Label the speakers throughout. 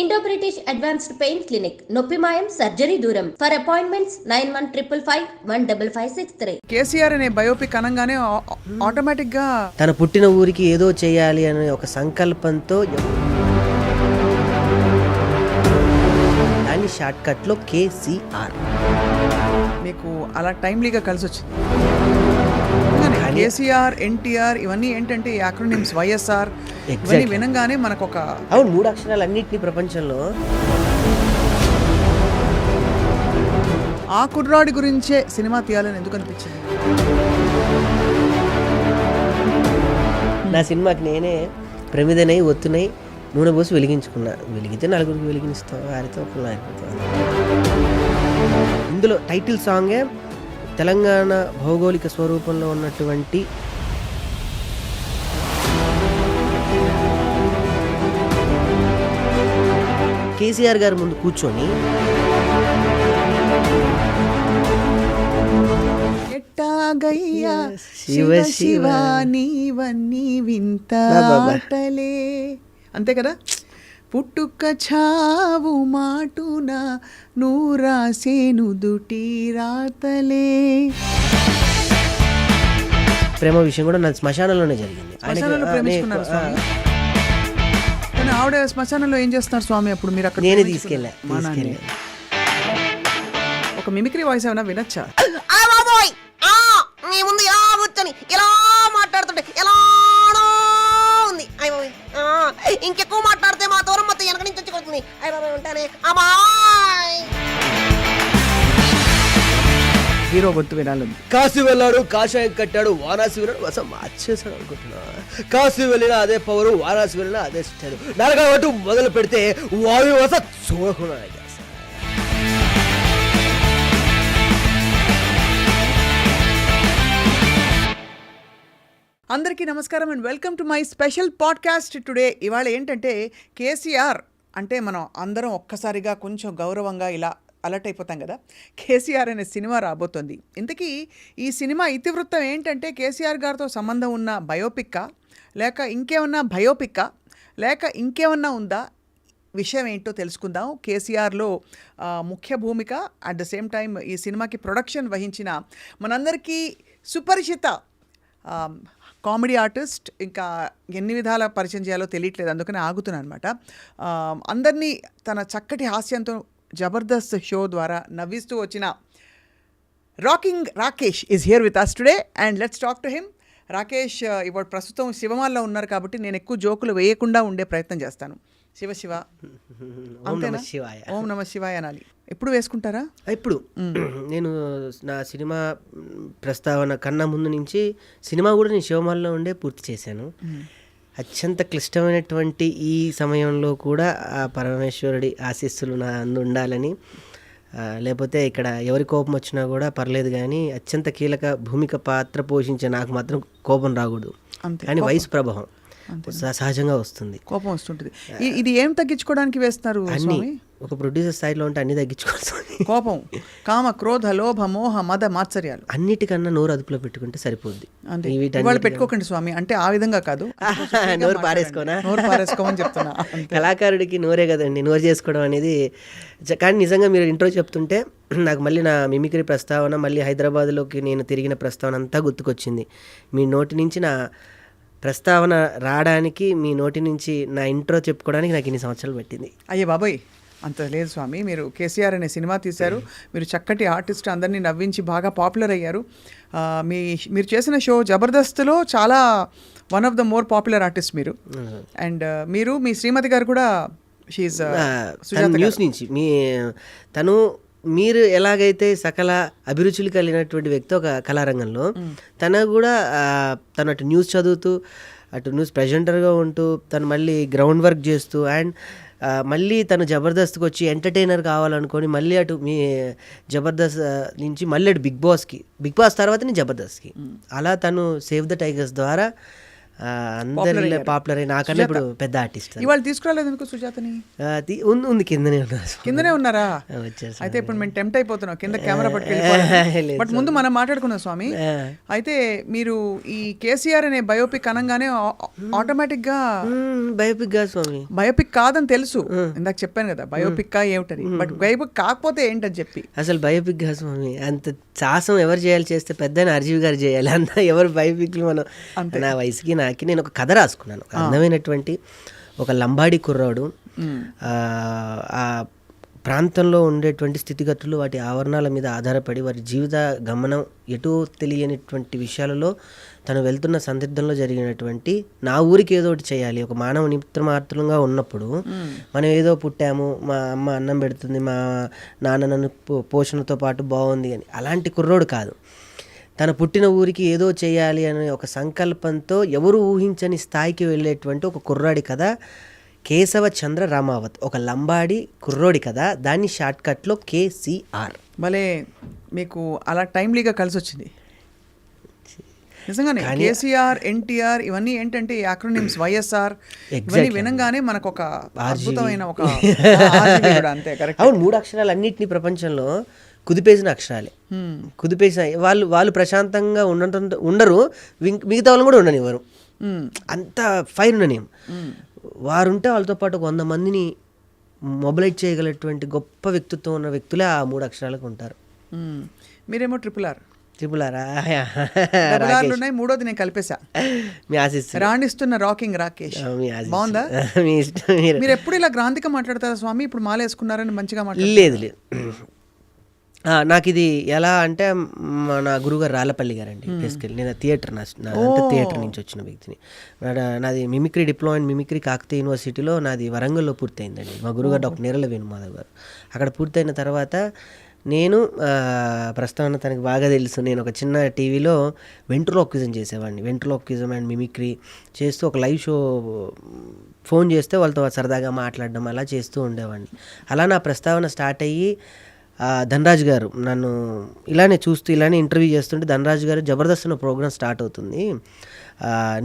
Speaker 1: Indo British advanced pain clinic, నొప్పి మాయం, surgery దూరం. For appointments 9155556563.
Speaker 2: కేసీఆర్ అనే బయోపిక్ అనగానే ఆటోమేటిక్ గా
Speaker 3: తన పుట్టిన ఊరికి ఏదో చేయాలి అనే ఒక సంకల్పంతో దాని షార్ట్ కట్ లో కేసీఆర్
Speaker 2: మీకు అలా టైమ్లీగా కలిసి వచ్చింది. కేసీఆర్, ఎన్టీఆర్ ఇవన్నీ ఏంటంటే యాక్రోనిమ్స్, వైఎస్ఆర్ ఇవన్నీ వినంగానే మనకు ఒక
Speaker 3: అవును 3 అక్షరాలు అన్నిటినీ ప్రపంచంలో
Speaker 2: ఆ కుర్రాడి గురించే సినిమా తీయాలని ఎందుకు అనిపించింది?
Speaker 3: నా సినిమాకి నేనే ప్రమిదనై ఒత్తునై నూనె పోసి వెలిగించుకున్నా. వెలిగితే నలుగురికి వెలిగిస్తాం, వారితో ఒకళ్ళు అయిపోతాం. ఇందులో టైటిల్ సాంగే తెలంగాణ భౌగోళిక స్వరూపంలో ఉన్నటువంటి కేసీఆర్ గారి ముందు కూర్చొని
Speaker 2: ఎట్టాగయ్యా శివ శివ నీవన్నీ వింతలే, అంతే కదా. పుట్టుక చావు మాటున నూరాసేను దుటి రాతలే.
Speaker 3: ప్రేమ విషయం కూడా నా శ్మశానంలోనే జరిగింది.
Speaker 2: శ్మశానంలో ప్రేమించుకున్నారు స్వామి. కానీ ఆవిడ శ్మశానంలో ఏం చేస్తున్నారు స్వామి అప్పుడు మీరు అక్కడ?
Speaker 3: నేనే తీసుకెళ్ళా.
Speaker 2: ఒక మిమిక్రీ వాయిస్ ఏమైనా వినొచ్చా?
Speaker 4: నీ ముందు ఇలా కూర్చొని ఇలా మాట్లాడుతుంటే ఎలా ఉంది. ఇంకెక్కువ మాట్లాడితే మా దూరం మొత్తం వెనక నుంచి వచ్చి కొడుతుంది. ఉంటానే అమ్మాయి.
Speaker 2: హీరో గొంతు వినాలండి.
Speaker 3: కాశీ వెళ్ళాడు, కాషాయం కట్టాడు, వారాసి వెళ్ళాడు, వసం మార్చేశాడు అనుకుంటున్నా. కాశీ వెళ్ళినా అదే పవరు, వారాసి వెళ్ళినా అదే స్టైల్. నరకబట్టు మొదలు పెడితే వాయు వస చూడకుండా.
Speaker 2: అందరికీ నమస్కారం and welcome to my special podcast today. ఇవాళ ఏంటంటే కేసీఆర్ అంటే మనం అందరం ఒక్కసారిగా కొంచెం గౌరవంగా ఇలా అలర్ట్ అయిపోతాం కదా. కేసీఆర్ అనే సినిమా రాబోతోంది. ఇంతకీ ఈ సినిమా ఇతివృత్తం ఏంటంటే కేసీఆర్ గారితో సంబంధం ఉన్న బయోపిక్కా, లేక ఇంకేమన్నా బయోపిక్కా, లేక ఇంకేమన్నా ఉందా? విషయం ఏంటో తెలుసుకుందాం. కేసీఆర్లో ముఖ్య భూమిక, అట్ ద సేమ్ టైం ఈ సినిమాకి ప్రొడక్షన్ వహించిన మనందరికీ సుపరిచిత కామెడీ ఆర్టిస్ట్, ఇంకా ఎన్ని విధాల పరిచయం చేయాలో తెలియట్లేదు, అందుకని ఆగుతున్నాను అనమాట. అందరినీ తన చక్కటి హాస్యంతో జబర్దస్త్ షో ద్వారా నవ్విస్తూ వచ్చిన rocking Rakesh is here with us today and let's talk to him. Rakesh ఇప్పుడు ప్రస్తుతం శివమాల్లో ఉన్నారు కాబట్టి నేను ఎక్కువ జోకులు వేయకుండా ఉండే ప్రయత్నం చేస్తాను. శివ శివ అంతేనా? ఓం నమ శివాయ అనాలి. ఎప్పుడు వేసుకుంటారా?
Speaker 3: ఇప్పుడు నేను నా సినిమా ప్రస్తావన కన్నా ముందు నుంచి సినిమా కూడా నేను శివమాల్లో ఉండే పూర్తి చేశాను. అత్యంత క్లిష్టమైనటువంటి ఈ సమయంలో కూడా ఆ పరమేశ్వరుడి ఆశీస్సులు నా అందు ఉండాలని, లేకపోతే ఇక్కడ ఎవరి కోపం వచ్చినా కూడా పర్లేదు కానీ అత్యంత కీలక భూమిక పాత్ర పోషించే నాకు మాత్రం కోపం రాకూడదు. కానీ వయసు ప్రభావం సహజంగా వస్తుంది,
Speaker 2: కోపం వస్తుంటుంది. ఇది ఏం తగ్గించుకోవడానికి వేస్తున్నారు?
Speaker 3: అన్ని ఒక ప్రొడ్యూసర్ స్థాయిలో ఉంటే అన్ని తగ్గించుకోవాలి.
Speaker 2: కోపం, కామ, క్రోధ, లోభ, మోహ, మద, మాత్సర్యాలు
Speaker 3: అన్నిటికన్నా నోరు అదుపులో పెట్టుకుంటే సరిపోద్ది.
Speaker 2: వాళ్ళు పెట్టుకోకండి స్వామి, అంటే ఆ విధంగా కాదు,
Speaker 3: నోరు
Speaker 2: పారేసుకోమని చెప్తున్నా.
Speaker 3: కళాకారుడికి నోరే కదండి నోరు చేసుకోవడం అనేది. కానీ నిజంగా మీరు ఇంట్రో చెప్తుంటే నాకు మళ్ళీ నా మిమిక్రీ ప్రస్తావన, మళ్ళీ హైదరాబాద్లోకి నేను తిరిగిన ప్రస్తావన అంతా గుర్తుకొచ్చింది. మీ నోటి నుంచి నా ప్రస్తావన రావడానికి, మీ నోటి నుంచి నా ఇంట్రో చెప్పుకోవడానికి నాకు ఇన్ని సంవత్సరాలు పెట్టింది.
Speaker 2: అయ్యే బాబాయ్, అంత లేదు స్వామి. మీరు కేసీఆర్ అనే సినిమా తీశారు, మీరు చక్కటి ఆర్టిస్ట్, అందరినీ నవ్వించి బాగా పాపులర్ అయ్యారు. మీరు చేసిన షో జబర్దస్త్లో చాలా one of the more popular artist మీరు. అండ్ మీరు మీ శ్రీమతి గారు కూడా
Speaker 3: న్యూస్ నుంచి తను మీరు ఎలాగైతే సకల అభిరుచులు కలిగినటువంటి వ్యక్తి ఒక కళారంగంలో, తను కూడా తను అటు న్యూస్ చదువుతూ, అటు న్యూస్ ప్రెజెంటర్గా ఉంటూ, తను మళ్ళీ గ్రౌండ్ వర్క్ చేస్తూ, అండ్ మళ్ళీ తను జబర్దస్త్కి వచ్చి ఎంటర్టైనర్ కావాలనుకొని మళ్ళీ అటు మీ జబర్దస్త్ నుంచి మళ్ళీ అటు బిగ్ బాస్ తర్వాతనే జబర్దస్త్కి, అలా తను సేవ్ ద టైగర్స్ ద్వారా అందరిలో పాపులర్ అయ్యి నాకన్నా ఇప్పుడు పెద్ద ఆర్టిస్ట్.
Speaker 2: ఇవాళ తీసుకురాలేదు ఎందుకు సుజాతని?
Speaker 3: ఉంది కిందనే ఉన్నారు.
Speaker 2: కిందనే ఉన్నారా?
Speaker 3: వచ్చారు.
Speaker 2: అయితే ఇప్పుడు మేము టెంప్ట్ అయిపోతున్నాం కింద కెమెరా పట్టుకెళ్ళి. బట్ ముందు మనం మాట్లాడుకున్నాం స్వామి. అయితే మీరు ఈ కేసీఆర్ అనే బయోపిక్ అనగానే ఆటోమేటిక్ గా
Speaker 3: బయోపిక్ గా స్వామి,
Speaker 2: బయోపిక్ కాదని తెలుసు, ఇందాక చెప్పాను కదా బయోపిక్ ఏమిటని. బట్ బయోపిక్ కాకపోతే ఏంటని చెప్పి
Speaker 3: అసలు బయోపిక్ గా స్వామి, అంత సాహసం ఎవరు చేయాలి? చేస్తే పెద్ద ఆర్జీవి గారు చేయాలి. అంతా ఎవరు బయోపిక్లు మనం. నా వయసుకి నాకి నేను ఒక కథ రాసుకున్నాను. అందమైనటువంటి ఒక లంబాడి కుర్రాడు ఆ ప్రాంతంలో ఉండేటువంటి స్థితిగతులు, వాటి ఆవరణాల మీద ఆధారపడి వారి జీవిత గమనం ఎటూ తెలియనిటువంటి విషయాలలో తను వెళ్తున్న సందిగ్ధంలో జరిగినటువంటి నా ఊరికి ఏదో ఒకటి చేయాలి, ఒక మానవ నిమిత్రమాత్రంగా ఉన్నప్పుడు మనం ఏదో పుట్టాము, మా అమ్మ అన్నం పెడుతుంది, మా నాన్న నన్ను పోషణతో పాటు బాగుంది అని అలాంటి కుర్రోడు కాదు. తన పుట్టిన ఊరికి ఏదో చేయాలి అనే ఒక సంకల్పంతో ఎవరు ఊహించని స్థాయికి వెళ్ళేటువంటి ఒక కుర్రాడి కథ కేశవ చంద్ర రామావత్, ఒక లంబాడి కుర్రోడి కదా. దాన్ని షార్ట్కట్లో కేసీఆర్.
Speaker 2: భలే మీకు అలా టైమ్లీగా కలిసి వచ్చింది నిజంగానే. కేసీఆర్, ఎన్టీఆర్ ఇవన్నీ ఏంటంటే యాక్రోనిమ్స్, వైఎస్ఆర్ ఇవన్నీ వినంగానే మనకు ఒక అద్భుతమైన ఒక అంతే కరెక్ట్.
Speaker 3: అవును, 3 అక్షరాలు అన్నింటినీ ప్రపంచంలో కుదిపేసిన అక్షరాలే. కుదిపేసిన వాళ్ళు ప్రశాంతంగా ఉండరు, మిగతా వాళ్ళు కూడా ఉండనివ్వరు. అంత ఫైర్ ఉండనివ్వం. వారుంటే వాళ్ళతో పాటు 100 మందిని మొబిలైజ్ చేయగలటువంటి గొప్ప వ్యక్తిత్వం ఉన్న వ్యక్తులే ఆ 3 అక్షరాలకు ఉంటారు.
Speaker 2: మీరేమో ట్రిపుల్ ఆర్ ఉన్నాయి, మూడోది నేను కలిపేశా.
Speaker 3: మీ ఆశిస్సు
Speaker 2: రాణిస్తున్న రాకింగ్ రాకేష్. బాగుందా?
Speaker 3: మీ ఇష్టం.
Speaker 2: మీరు ఎప్పుడు ఇలా గ్రాంధిక మాట్లాడతారా స్వామి? ఇప్పుడు మాల వేసుకున్నారని మంచిగా
Speaker 3: లేదు లేదు. నాకు ఇది ఎలా అంటే మన గురుగారు రాళ్ళపల్లి గారండి బేసికల్లీ. నేను థియేటర్ థియేటర్ నుంచి వచ్చిన వ్యక్తిని. నాది mimicry diploma in mimicry Kakatiya యూనివర్సిటీలో నాది వరంగల్లో పూర్తయిందండి. మా గురుగారు డాక్టర్ నీరళ వేణుమాధవ్ గారు. అక్కడ పూర్తయిన తర్వాత నేను ప్రస్తుతం తనకి బాగా తెలుసు, నేను ఒక చిన్న టీవీలో వెంట్రులోక్విజం చేసేవాడిని. వెంట్రులోక్విజం అండ్ మిమిక్రీ చేస్తూ ఒక లైవ్ షో ఫోన్ చేస్తే వాళ్ళతో సరదాగా మాట్లాడడం అలా చేస్తూ ఉండేవాడిని. అలా నా ప్రస్తావన స్టార్ట్ అయ్యి ధనరాజు గారు నన్ను ఇలానే చూస్తూ ఇలానే ఇంటర్వ్యూ చేస్తుంటే, ధనరాజు గారు జబర్దస్త్ అన్న ప్రోగ్రామ్ స్టార్ట్ అవుతుంది,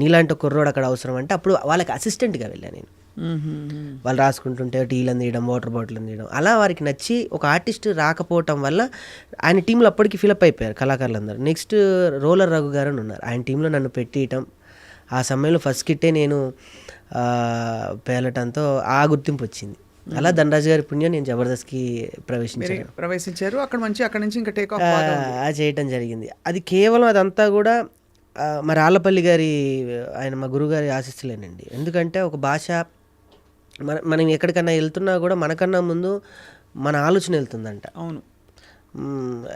Speaker 3: నీలాంటి కుర్రోడు అక్కడ అవసరం అంటే అప్పుడు వాళ్ళకి అసిస్టెంట్గా వెళ్ళాను నేను. వాళ్ళు రాసుకుంటుంటే టీలు అందియడం, వాటర్ బాటిల్ అందియడం, అలా వారికి నచ్చి ఒక ఆర్టిస్ట్ రాకపోవటం వల్ల ఆయన టీంలో అప్పటికి ఫిలప్ అయిపోయారు కళాకారులందరూ. నెక్స్ట్ రోలర్ రఘు గారు అని ఉన్నారు, ఆయన టీంలో నన్ను పెట్టియటం. ఆ సమయంలో ఫస్ట్ కిట్టే నేను పేలటంతో ఆ గుర్తింపు వచ్చింది. అలా ధనరాజు గారి పుణ్యం నేను జబర్దస్త్కి
Speaker 2: ప్రవేశించారు. అక్కడ నుంచి ఇంకా టేక్ ఆఫ్
Speaker 3: చేయటం జరిగింది. అది కేవలం అదంతా కూడా మా రాళ్ళపల్లి గారి ఆయన మా గురుగారి ఆశీస్సులేనండి. ఎందుకంటే ఒక భాష మనం ఎక్కడికన్నా వెళ్తున్నా కూడా మనకన్నా ముందు మన ఆలోచన వెళ్తుందంట.
Speaker 2: అవును,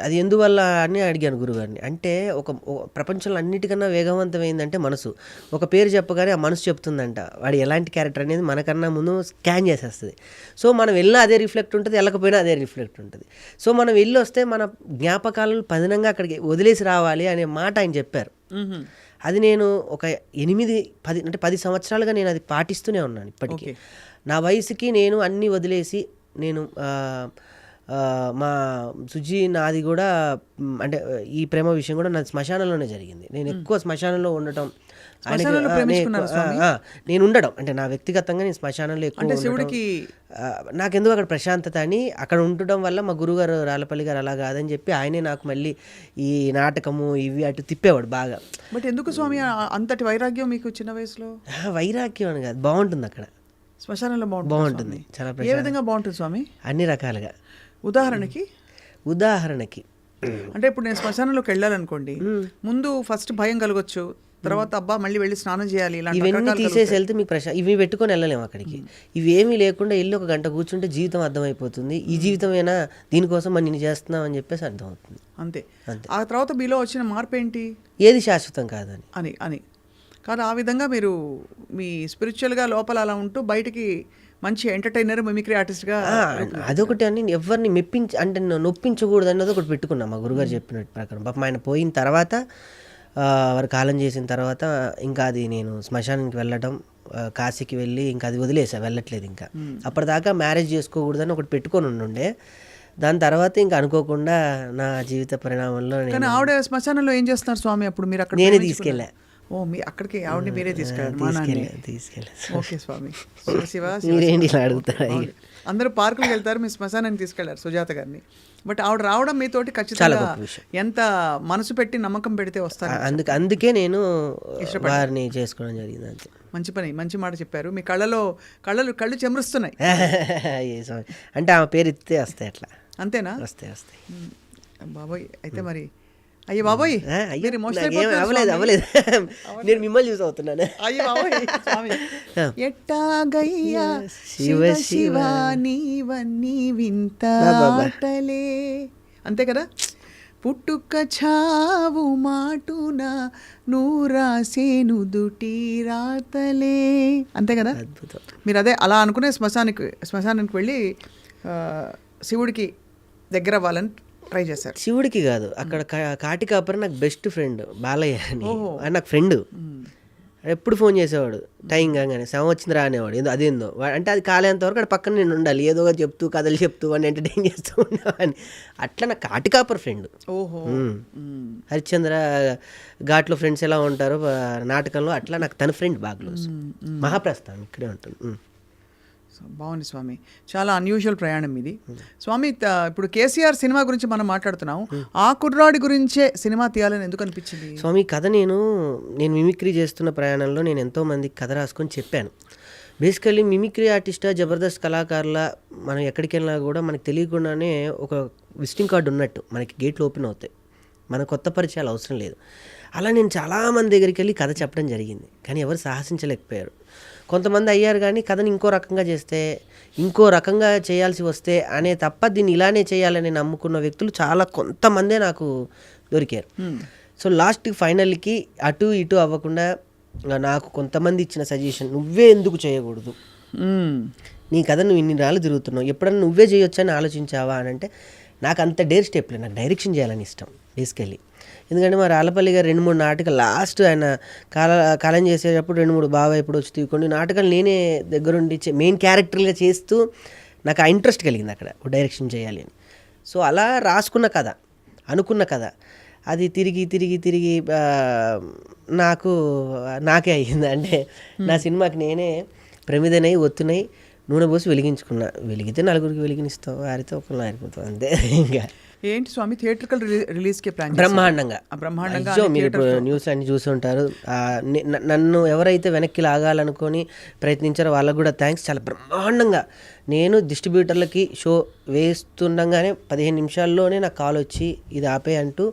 Speaker 3: అది ఎందువల్ల అని అడిగాను గురుగారిని. అంటే ఒక ప్రపంచంలో అన్నిటికన్నా వేగవంతమైందంటే మనసు. ఒక పేరు చెప్పగానే ఆ మనసు చెప్తుందంట వాడు ఎలాంటి క్యారెక్టర్ అనేది మనకన్నా ముందు స్కాన్ చేసేస్తుంది. సో మనం వెళ్ళినా అదే రిఫ్లెక్ట్ ఉంటుంది, వెళ్ళకపోయినా అదే రిఫ్లెక్ట్ ఉంటుంది. సో మనం వెళ్ళి వస్తే మన జ్ఞాపకాలను పదినంగా అక్కడికి వదిలేసి రావాలి అనే మాట ఆయన చెప్పారు. అది నేను ఒక 8-10 అంటే 10 సంవత్సరాలుగా నేను అది పాటిస్తూనే ఉన్నాను ఇప్పటికీ. నా వయసుకి నేను అన్నీ వదిలేసి నేను మా సుజీ నాది కూడా అంటే ఈ ప్రేమ విషయం కూడా నాది శ్మశానంలోనే జరిగింది. నేను ఎక్కువ శ్మశానంలో ఉండటం, నేను ఉండడం అంటే నా వ్యక్తిగతంగా నేను శ్మశానంలో ఎక్కువ శివుడికి నాకెందుకు అక్కడ ప్రశాంతత అని అక్కడ ఉండటం వల్ల మా గురుగారు రాళ్ళపల్లి గారు అలా కాదని చెప్పి ఆయనే నాకు మళ్ళీ ఈ నాటకము ఇవి అటు తిప్పేవాడు బాగా.
Speaker 2: బట్ ఎందుకు స్వామి అంతటి వైరాగ్యం మీకు చిన్న వయసులో?
Speaker 3: వైరాగ్యం అని కాదు, బాగుంటుంది అక్కడ
Speaker 2: శ్మశానంలో.
Speaker 3: బాగుంటుంది చాలా.
Speaker 2: ఏ విధంగా బాగుంటుంది స్వామి?
Speaker 3: అన్ని రకాలుగా.
Speaker 2: ఉదాహరణకి అంటే ఇప్పుడు నేను శ్మశానంలోకి వెళ్ళాలనుకోండి, ముందు ఫస్ట్ భయం కలగొచ్చు, తర్వాత అబ్బా మళ్ళీ వెళ్ళి స్నానం చేయాలి,
Speaker 3: ఇవన్నీ తీసేసి వెళ్తే మీకు ఇవి పెట్టుకొని వెళ్ళలేము అక్కడికి. ఇవి ఏమీ లేకుండా వెళ్ళి ఒక గంట కూర్చుంటే జీవితం అర్థమైపోతుంది. ఈ జీవితమేనా, దీనికోసం మనం నేను చేస్తున్నాం అని చెప్పేసి అర్థమవుతుంది.
Speaker 2: అంతే. ఆ తర్వాత మీలో వచ్చిన మార్పు ఏంటి?
Speaker 3: ఏది శాశ్వతం కాదని
Speaker 2: అని కాదు. ఆ విధంగా మీరు మీ స్పిరిచువల్గా లోపల అలా ఉంటూ బయటికి మంచి ఎంటర్టైనర్, మిమిక్రీ ఆర్టిస్ట్గా.
Speaker 3: అదొకటి అని ఎవరిని అంటే నొప్పించకూడదు అన్నది ఒకటి పెట్టుకున్నాం మా గురుగారు చెప్పినట్టు ప్రకారం. పాపం ఆయన పోయిన తర్వాత వారు కాలం చేసిన తర్వాత ఇంకా అది నేను శ్మశానానికి వెళ్ళడం, కాశీకి వెళ్ళి ఇంకా అది వదిలేసా, వెళ్ళట్లేదు ఇంకా. అప్పటిదాకా మ్యారేజ్ చేసుకోకూడదని ఒకటి పెట్టుకొని ఉండే. దాని తర్వాత ఇంకా అనుకోకుండా నా జీవిత పరిణామంలో
Speaker 2: ఆవిడ శ్మశానంలో ఏం చేస్తున్నారు స్వామి అప్పుడు? మీరు అక్కడ
Speaker 3: నేనే తీసుకెళ్ళా.
Speaker 2: ఓ మీ అక్కడికి ఆవిడని మీరే తీసుకెళ్ళారు మా నాన్న.
Speaker 3: తీసుకెళ్ళాను.
Speaker 2: ఓకే స్వామి. శివ శివ శివ
Speaker 3: మీరేంటి
Speaker 2: శివ.
Speaker 3: ఇలా అడుగుతారా?
Speaker 2: అవును. అందరూ పార్కులకు వెళ్తారు, మీ శ్మశానానికి తీసుకెళ్లారు సుజాత గారిని. బట్ ఆవిడ రావడం మీతోటి
Speaker 3: చాలా
Speaker 2: ఖచ్చితంగా
Speaker 3: గొప్ప విషయం.
Speaker 2: ఎంత మనసు పెట్టి నమ్మకం పెడితే వస్తారు.
Speaker 3: అందుకే నేను వారిని చేసుకోవడం జరిగింది. అంతే.
Speaker 2: మంచి పని, మంచి మాట చెప్పారు. మీ కళ్ళు చెమరుస్తున్నాయి.
Speaker 3: అంటే ఆమె పేరు ఎత్తితే వస్తాయి, అట్లా
Speaker 2: అంతేనా?
Speaker 3: వస్తాయి.
Speaker 2: బాబోయ్, అయితే మరి అయ్యో బాబోయ్ మీరు emotional అయిపోతున్నారు
Speaker 3: అవ్వలేదు.
Speaker 2: స్వామి.
Speaker 3: నేను మిమ్మల్ని చూసి అవుతున్నాను.
Speaker 2: అయ్యో బాబోయ్ స్వామి. ఎట్టాగయ్యా
Speaker 3: శివ
Speaker 2: శివ
Speaker 3: శివ
Speaker 2: శివ నీవన్నీ వింత
Speaker 3: బాబా.
Speaker 2: ఆటలే. అంతే కదా. పుట్టుక చావు మాటున నూరాసేను దుటి రాతలే. అంతే కదా.
Speaker 3: అద్భుతం.
Speaker 2: మీరు అదే అలా అనుకునే శ్మశానానికి వెళ్ళి శివుడికి దగ్గర అవ్వాలని ట్రై చేశారు.
Speaker 3: శివుడికి కాదు, అక్కడ కాటికాపరి నాకు బెస్ట్ ఫ్రెండ్ బాలయ్య అని. ఆయన నాకు ఫ్రెండ్. ఎప్పుడు ఫోన్ చేసేవాడు టైం కాగానే, శవం వచ్చింది రా అనేవాడు. అదేందో అంటే అది కాలేంత వరకు అక్కడ పక్కన నేను ఉండాలి, ఏదో చెప్తూ కథలు చెప్తూ అని ఎంటర్టైన్ చేస్తూ ఉండేవాడిని. అట్లా నాకు కాటికాపర్ ఫ్రెండ్.
Speaker 2: ఓహో.
Speaker 3: హరిశ్చంద్ర ఘాట్లో ఫ్రెండ్స్ ఎలా ఉంటారో నాటకంలో అట్లా నాకు తన ఫ్రెండ్ బాగా క్లోజ్. మహాప్రస్థానం ఇక్కడే ఉంటుంది.
Speaker 2: బాగుంది స్వామి. చాలా అన్యూజువల్ ప్రయాణం ఇది స్వామి. ఇప్పుడు కేసీఆర్ సినిమా గురించి మనం మాట్లాడుతున్నాం. ఆ కుర్రాడి గురించే సినిమా తీయాలని ఎందుకు అనిపించింది
Speaker 3: స్వామి? కథ నేను మిమిక్రీ చేస్తున్న ప్రయాణంలో నేను ఎంతో మందికి కథ రాసుకొని చెప్పాను. బేసికల్లీ మిమిక్రీ ఆర్టిస్టా, జబర్దస్త్ కళాకారుల మనం ఎక్కడికి వెళ్ళినా కూడా మనకు తెలియకుండానే ఒక విజిటింగ్ కార్డు ఉన్నట్టు మనకి గేట్లు ఓపెన్ అవుతాయి. మన కొత్త పరిచయాలు అవసరం లేదు. అలా నేను చాలామంది దగ్గరికి వెళ్ళి కథ చెప్పడం జరిగింది, కానీ ఎవరు సాహసించలేకపోయారు. కొంతమంది అయ్యారు, కానీ కథని ఇంకో రకంగా చేస్తే, ఇంకో రకంగా చేయాల్సి వస్తే అనే తప్ప దీన్ని ఇలానే చేయాలని నమ్ముకున్న వ్యక్తులు చాలా కొంతమందే నాకు దొరికారు. సో లాస్ట్కి ఫైనల్కి అటు ఇటు అవ్వకుండా నాకు కొంతమంది ఇచ్చిన సజెషన్, నువ్వే ఎందుకు చేయకూడదు, నీ కథ నువ్వు ఇన్ని రాళ్ళు తిరుగుతున్నావు, ఎప్పుడన్నా నువ్వే చేయొచ్చని ఆలోచించావా అని అంటే, నాకు అంత డేర్ స్టెప్లే. నాకు డైరెక్షన్ చేయాలని ఇష్టం బేసికల్లీ. ఎందుకంటే మా రాళ్ళపల్లి గారు 2-3 నాటకాలు లాస్ట్ ఆయన కాలం చేసేటప్పుడు 2-3 బాగా ఇప్పుడు వచ్చి కొన్ని నాటకాలు నేనే దగ్గరుండి మెయిన్ క్యారెక్టర్గా చేస్తూ నాకు ఆ ఇంట్రెస్ట్ కలిగింది అక్కడ డైరెక్షన్ చేయాలి అని. సో అలా రాసుకున్న కథ, అనుకున్న కథ, అది తిరిగి నాకే అయ్యింది. అంటే నా సినిమాకి నేనే ప్రమిదనై ఒత్తునై నూనె పోసి వెలిగించుకున్నా. వెలిగితే నలుగురికి వెలిగినిస్తాం, ఆరితే ఒకళ్ళు ఆరిపోతాం, అంతే. ఇంకా
Speaker 2: ఏంటి స్వామి థియేట్రికల్ రిలీజ్కి ప్లాన్?
Speaker 3: బ్రహ్మాండంగా. మీరు ఇప్పుడు న్యూస్ అన్ని చూసి ఉంటారు. నన్ను ఎవరైతే వెనక్కి లాగాలనుకొని ప్రయత్నించారో వాళ్ళకు కూడా థ్యాంక్స్. చాలా బ్రహ్మాండంగా నేను డిస్ట్రిబ్యూటర్లకి షో వేస్తుండగానే 15 నిమిషాల్లోనే నాకు కాల్ వచ్చి ఇది ఆపే అంటూ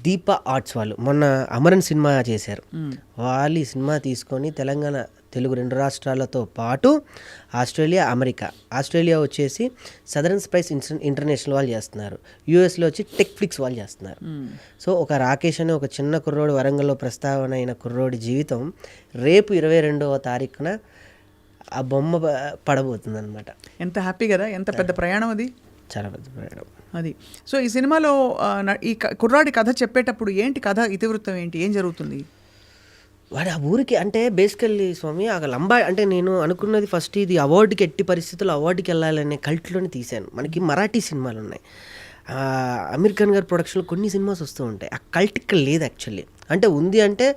Speaker 3: దీప ఆర్ట్స్ వాళ్ళు మొన్న అమరన్ సినిమా చేశారు. వాళ్ళు ఈ సినిమా తీసుకొని తెలంగాణ, తెలుగు 2 రాష్ట్రాలతో పాటు ఆస్ట్రేలియా, అమెరికా, ఆస్ట్రేలియా వచ్చేసి సదరన్ స్పైస్ ఇంటర్నేషనల్ వాళ్ళు చేస్తున్నారు, యూఎస్లో వచ్చి టెక్ ఫ్లిక్స్ వాళ్ళు చేస్తున్నారు. సో ఒక రాకేష్ అనే ఒక చిన్న కుర్రోడు, వరంగల్లో ప్రస్తావన అయిన కుర్రోడి జీవితం రేపు 22వ తారీఖున ఆ బొమ్మ పడబోతుంది అనమాట.
Speaker 2: ఎంత హ్యాపీ కదా, ఎంత పెద్ద ప్రయాణం అది,
Speaker 3: చాలా పెద్ద ప్రయాణం
Speaker 2: అది. సో ఈ సినిమాలో ఈ కుర్రాడి కథ చెప్పేటప్పుడు ఏంటి కథ ఇతివృత్తం ఏంటి, ఏం జరుగుతుంది?
Speaker 3: వాడు ఆ ఊరికి అంటే బేసికల్లీ స్వామి ఆ లంబా అంటే నేను అనుకున్నది ఫస్ట్ ఇది అవార్డుకి ఎట్టి పరిస్థితుల్లో అవార్డుకి వెళ్ళాలనే కల్ట్లోనే తీశాను. మనకి మరాఠీ సినిమాలు ఉన్నాయి, అమీర్ ఖాన్ గారి ప్రొడక్షన్లో కొన్ని సినిమాస్ వస్తూ ఉంటాయి. ఆ కల్ట్ ఇక్కడ లేదు యాక్చువల్లీ. అంటే ఉంది అంటే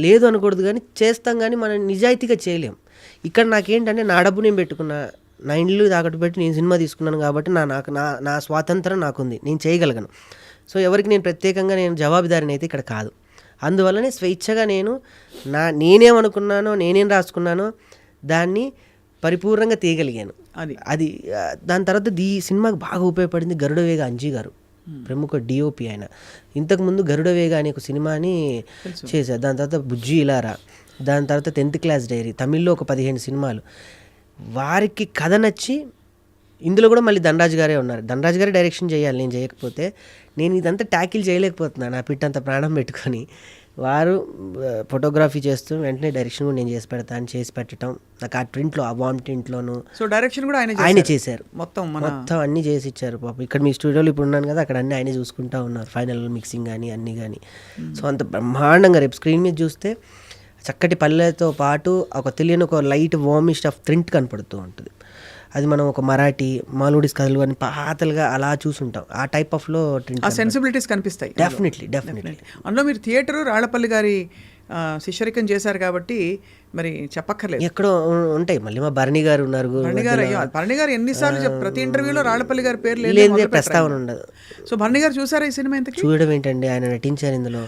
Speaker 3: లేదు అనకూడదు, కానీ చేస్తాం, కానీ మనం నిజాయితీగా చేయలేం. ఇక్కడ నాకేంటంటే నా డబ్బు నేను పెట్టుకున్నా, నా ఇండ్లు తాకట్టు పెట్టి నేను సినిమా తీసుకున్నాను కాబట్టి నా స్వాతంత్రం నాకుంది, నేను చేయగలను. సో ఎవరికి నేను ప్రత్యేకంగా నేను జవాబుదారిని అయితే ఇక్కడ కాదు. అందువల్లనే స్వేచ్ఛగా నేనేమనుకున్నానో, నేనేం రాసుకున్నానో దాన్ని పరిపూర్ణంగా తీయగలిగాను. అది దాని తర్వాత ఈ సినిమాకి బాగా ఉపయోగపడింది గరుడవేగ అంజీ గారు, ప్రముఖ డిఓపి ఆయన. ఇంతకుముందు గరుడవేగ అనే ఒక సినిమాని చేశారు. దాని తర్వాత బుజ్జి ఇలారా, దాని తర్వాత 10th క్లాస్ డైరీ, తమిళ్లో ఒక 15 సినిమాలు. వారికి కథ నచ్చి ఇందులో కూడా మళ్ళీ ధనరాజ్ గారే ఉన్నారు. ధనరాజ్ గారే డైరెక్షన్ చేయాలి, నేను చేయకపోతే. నేను ఇదంతా ట్యాకిల్ చేయలేకపోతున్నాను నా పిట్టంత ప్రాణం పెట్టుకొని. వారు ఫోటోగ్రఫీ చేస్తూ వెంటనే డైరెక్షన్ కూడా నేను చేసి పెట్టడం, నాకు ఆ ప్రింట్లో, ఆ వామ్ ప్రింట్లోను.
Speaker 2: సో డైరెక్షన్ కూడా
Speaker 3: ఆయన చేశారు,
Speaker 2: మొత్తం
Speaker 3: అన్నీ చేసి ఇచ్చారు. పాపం ఇక్కడ మీ స్టూడియోలో ఇప్పుడు ఉన్నాను కదా, అక్కడ అన్నీ ఆయనే చూసుకుంటూ ఉన్నారు, ఫైనల్ మిక్సింగ్ కానీ అన్నీ కానీ. సో అంత బ్రహ్మాండంగా రేపు స్క్రీన్ మీద చూస్తే చక్కటి పల్లెతో పాటు ఒక తెలియని ఒక లైట్ వార్మిష్ ఆఫ్ ప్రింట్ కనపడుతూ ఉంటుంది. అది మనం ఒక మరాఠీ మాల్గుడీస్ కథలు అని పాతలుగా అలా చూసుంటాం. ఆ టైప్ ఆఫ్లో
Speaker 2: ఆ సెన్సిబిలిటీస్ కనిపిస్తాయి
Speaker 3: డెఫినెట్లీ.
Speaker 2: అందులో మీరు థియేటరు రాళ్లపల్లి గారి శిష్యరికం చేశారు కాబట్టి మరి చెప్పక్కర్లేదు.
Speaker 3: ఎక్కడో ఉంటాయి. మళ్ళీ మా భరణి గారు ఉన్నారు.
Speaker 2: భరణి గారు ఎన్నిసార్లు ప్రతి ఇంటర్వ్యూలో రాళ్లపల్లి గారి పేరు
Speaker 3: లేదే ప్రస్తావన ఉండదు.
Speaker 2: సో భరణి గారు చూసారా ఈ సినిమా? ఇంతకీ
Speaker 3: చూడడం ఏంటండి, ఆయన నటించారు ఇందులో.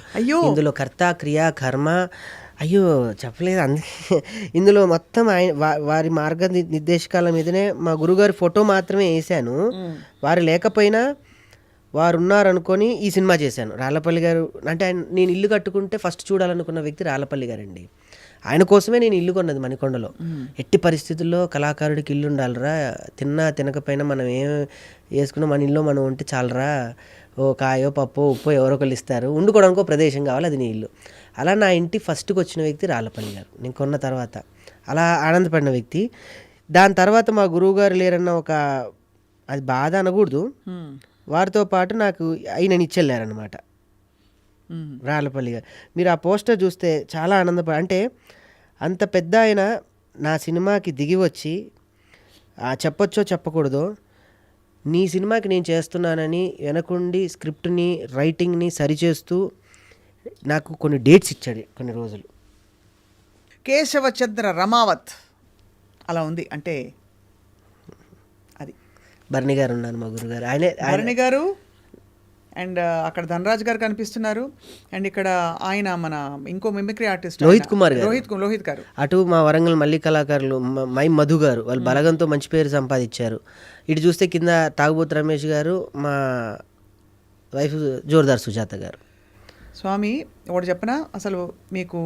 Speaker 3: ఇందులో కర్త క్రియ కర్మ అయ్యో చెప్పలేదు. అందుకే ఇందులో మొత్తం ఆయన వారి మార్గ నిర్దేశకాల మీదనే మా గురుగారి ఫోటో మాత్రమే వేసాను. వారు లేకపోయినా వారు ఉన్నారనుకొని ఈ సినిమా చేశాను. రాళ్లపల్లి గారు అంటే నేను ఇల్లు కట్టుకుంటే ఫస్ట్ చూడాలనుకున్న వ్యక్తి రాళ్లపల్లి గారండి. ఆయన కోసమే నేను ఇల్లు కొన్నది మణికొండలో. ఎట్టి పరిస్థితుల్లో కళాకారుడికి ఇల్లు ఉండాలిరా, తిన్నా తినకపోయినా మనం ఏం వేసుకున్నా మన ఇల్లు మనం ఉంటే చాలరా, ఓ కాయో పప్పో ఉప్పో ఎవరో ఒకళ్ళు ఇస్తారు, ఉండుకోవడానికో ప్రదేశం కావాలి, అది నీ ఇల్లు. అలా నా ఇంటి ఫస్ట్కి వచ్చిన వ్యక్తి రాళ్లపల్లి గారు. నేను కొన్న తర్వాత అలా ఆనందపడిన వ్యక్తి. దాని తర్వాత మా గురువు గారు లేరన్న ఒక అది బాధ అనకూడదు, వారితో పాటు నాకు ఆయన ఇచ్చెళ్ళారనమాట రాళ్లపల్లి గారు. మీరు ఆ పోస్టర్ చూస్తే చాలా అంటే అంత పెద్ద ఆయన నా సినిమాకి దిగి వచ్చి చెప్పొచ్చో చెప్పకూడదో, నీ సినిమాకి నేను చేస్తున్నానని వెనకుండి స్క్రిప్ట్ని రైటింగ్ని సరిచేస్తూ నాకు కొన్ని డేట్స్ ఇచ్చాడు, కొన్ని రోజులు.
Speaker 2: కేశవచంద్ర రమావత్ అలా ఉంది అంటే అది
Speaker 3: భరణి గారు ఉన్నారు మా గురుగారు.
Speaker 2: భరణి గారు అండ్ అక్కడ ధనరాజ్ గారు కనిపిస్తున్నారు. అండ్ ఇక్కడ ఆయన మన ఇంకో మిమిక్రీ ఆర్టిస్ట్
Speaker 3: లోహిత్ కుమార్ గారు,
Speaker 2: లోహిత్ గారు.
Speaker 3: అటు మా వరంగల్ మల్లి కళాకారులు మై మధు గారు, వాళ్ళు బలగంతో మంచి పేరు సంపాదించారు. ఇటు చూస్తే కింద తాగుబోతు రమేష్ గారు, మా వైఫ్ జోర్దార్ సుజాత గారు.
Speaker 2: స్వామి ఒకటి చెప్పనా, అసలు మీకు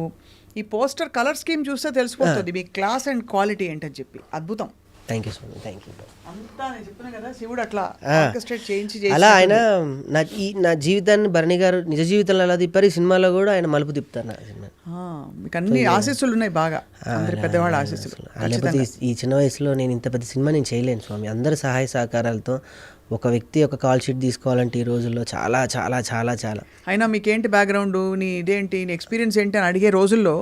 Speaker 2: ఈ పోస్టర్ కలర్ స్కీమ్ చూస్తే తెలిసిపోతుంది మీ క్లాస్ అండ్ క్వాలిటీ ఏంటని చెప్పి. అద్భుతం.
Speaker 3: థ్యాంక్ యూ స్వామి, థ్యాంక్ యూ.
Speaker 2: అంతా నేను చెప్పిన కదా, శివుడు అట్లా చేయించి
Speaker 3: అలా ఆయన నా జీవితాన్ని భరణి గారు నిజ జీవితంలో అలా తిప్పారు, ఈ సినిమాలో కూడా ఆయన మలుపు తిప్పుతారు నా సినిమా.
Speaker 2: మీకు అన్ని ఆశీస్సులు ఉన్నాయి బాగా, అందరి పెద్దవాళ్ళ ఆశీస్సులు.
Speaker 3: లేకపోతే ఈ చిన్న వయసులో నేను ఇంత పెద్ద సినిమా నేను చేయలేను స్వామి. అందరి సహాయ సహకారాలతో ఒక వ్యక్తి ఒక కాల్ షీట్ తీసుకోవాలంటే ఈ రోజుల్లో చాలా చాలా చాలా చాలా.
Speaker 2: అయినా మీకేంటి బ్యాక్గ్రౌండ్, నీ ఇదేంటి, నీ ఎక్స్పీరియన్స్ ఏంటి అని అడిగే రోజుల్లో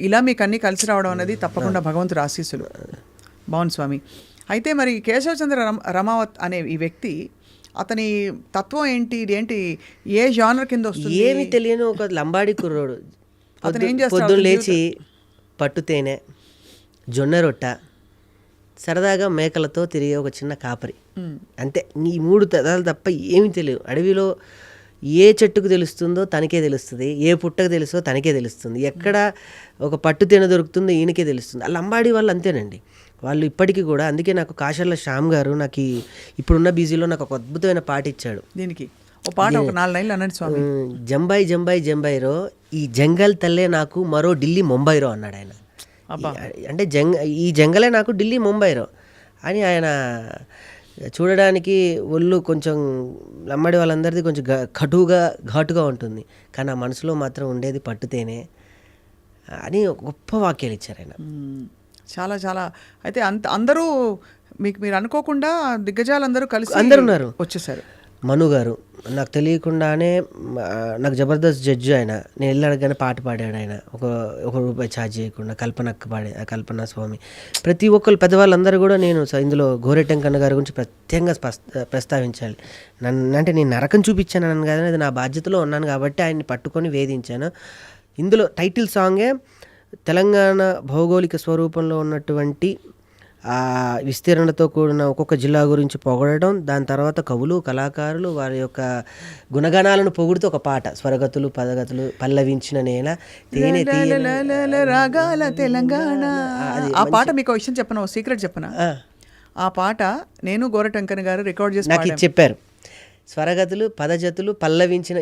Speaker 2: ఇలా మీకు అన్నీ కలిసి రావడం అనేది తప్పకుండా భగవంతుడు ఆశీస్సులు. బాగుంది స్వామి. అయితే మరి కేశవచంద్ర రమావత్ అనే ఈ వ్యక్తి, అతని తత్వం ఏంటి, ఇదేంటి, ఏ జానర్ కింద వస్తుంది?
Speaker 3: ఏమి తెలియని ఒక లంబాడి కుర్రోడు.
Speaker 2: అతను ఏం చేస్తాడు?
Speaker 3: పొద్దున్న లేచి పట్టు తేనె, జొన్న రొట్ట, సరదాగా మేకలతో తిరిగే ఒక చిన్న కాపరి, అంతే. ఈ 3 తరాలు తప్ప ఏమీ తెలియదు. అడవిలో ఏ చెట్టుకు తెలుస్తుందో తనకే తెలుస్తుంది, ఏ పుట్టకు తెలుస్తుందో తనకే తెలుస్తుంది, ఎక్కడ ఒక పట్టు తేనె దొరుకుతుందో ఈయనకే తెలుస్తుంది. ఆ లంబాడి వాళ్ళు అంతేనండి, వాళ్ళు ఇప్పటికీ కూడా. అందుకే నాకు కాశర్ల శ్యామ్ గారు నాకు ఇప్పుడున్న బిజీలో నాకు ఒక అద్భుతమైన పాట ఇచ్చాడు.
Speaker 2: దీనికి ఒక పాట ఒక 4 లైన్లు అన్నాడు స్వామి.
Speaker 3: జంబాయి జంబాయి జంబాయిరో, ఈ జంగల్ తల్లే నాకు మరో ఢిల్లీ ముంబైరో అన్నాడు ఆయన. అంటే ఈ జంగలే నాకు ఢిల్లీ ముంబైరో అని. ఆయన చూడడానికి ఒళ్ళు కొంచెం లంబాడి వాళ్ళందరిది కొంచెం ఘాటుగా ఉంటుంది, కానీ ఆ మనసులో మాత్రం ఉండేది పట్టుతేనే అని గొప్ప వాక్యాలు ఇచ్చారు ఆయన.
Speaker 2: చాలా చాలా. అయితే అందరూ మీరు అనుకోకుండా దిగ్గజాలందరూ కలిసి
Speaker 3: ఉన్నారు,
Speaker 2: వచ్చేసారు.
Speaker 3: మను గారు నాకు తెలియకుండానే నాకు జబర్దస్త్ జడ్జి ఆయన. నేను వెళ్ళి అడగగానే పాట పాడాడు ఆయన, ఒక రూపాయి ఛార్జ్ చేయకుండా. కల్పన స్వామి, ప్రతి ఒక్కరు పెద్దవాళ్ళందరూ కూడా. నేను ఇందులో గోరెటెంకన్న గారి గురించి ప్రత్యేకంగా ప్రస్తావించాలి. అంటే నేను నరకం చూపించాను అని కానీ అది నా బాధ్యతలో ఉన్నాను కాబట్టి ఆయన్ని పట్టుకొని వేధించాను. ఇందులో టైటిల్ సాంగే తెలంగాణ భౌగోళిక స్వరూపంలో ఉన్నటువంటి ఆ విస్తీర్ణతో కూడిన ఒక్కొక్క జిల్లా గురించి పొగడడం, దాని తర్వాత కవులు కళాకారులు వారి యొక్క గుణగణాలను పొగుడుతూ ఒక పాట, స్వరగతులు పదగతులు పల్లవించిన నేల తేనె
Speaker 2: రాగాల తెలంగాణ. ఆ పాట మీకు విషయం చెప్పను, సీక్రెట్ చెప్పనా? ఆ పాట నేను గోరటంకన్ గారు రికార్డ్ చేసి
Speaker 3: నాకు చెప్పారు. స్వరగతులు పదజతులు పల్లవించిన,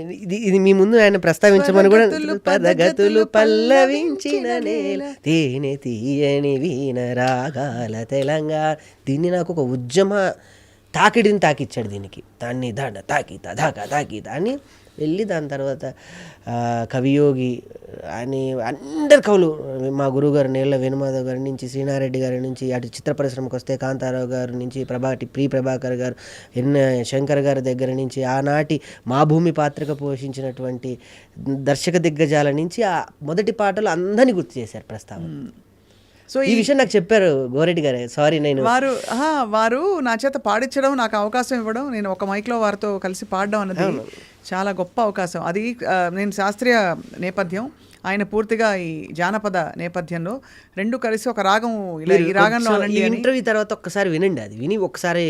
Speaker 3: ఇది మీ ముందు ఆయన ప్రస్తావించమని కూడా. పదగతులు పల్లవించిన నేల తేనె తీయని వీణ రాగాల తెలంగాణ. దీన్ని నాకు ఒక ఉద్యమ తాకిడిని తాకిచ్చాడు దీనికి. దాన్ని తాకి అని వెళ్ళి దాని తర్వాత కవియోగి అని అందరు కవులు, మా గురువుగారు నేళ్ల వేణుమాధవ్ గారి నుంచి, శ్రీనారెడ్డి గారి నుంచి, అటు చిత్ర పరిశ్రమకు వస్తే కాంతారావు గారి నుంచి, ప్రభాకర్ గారు, శంకర్ గారి దగ్గర నుంచి, ఆనాటి మా భూమి పాత్రగా పోషించినటువంటి దర్శక దిగ్గజాల నుంచి ఆ మొదటి పాటలు అందరినీ గుర్తు చేశారు ప్రస్తావన.
Speaker 2: సో
Speaker 3: ఈ విషయం నాకు చెప్పారు గోరెడ్డి గారే. సారీ నేను
Speaker 2: వారు నా చేత పాడించడం, నాకు అవకాశం ఇవ్వడం, నేను ఒక మైక్లో వారితో కలిసి పాడడం అన్నది చాలా గొప్ప అవకాశం. అది నేను శాస్త్రీయ నేపథ్యం, ఆయన పూర్తిగా ఈ జానపద నేపథ్యంలో రెండు కలిసి ఒక రాగం ఇలా ఈ రాగంలో
Speaker 3: ఇంటర్వ్యూ తర్వాత ఒక్కసారి వినండి, అది విని ఒకసారి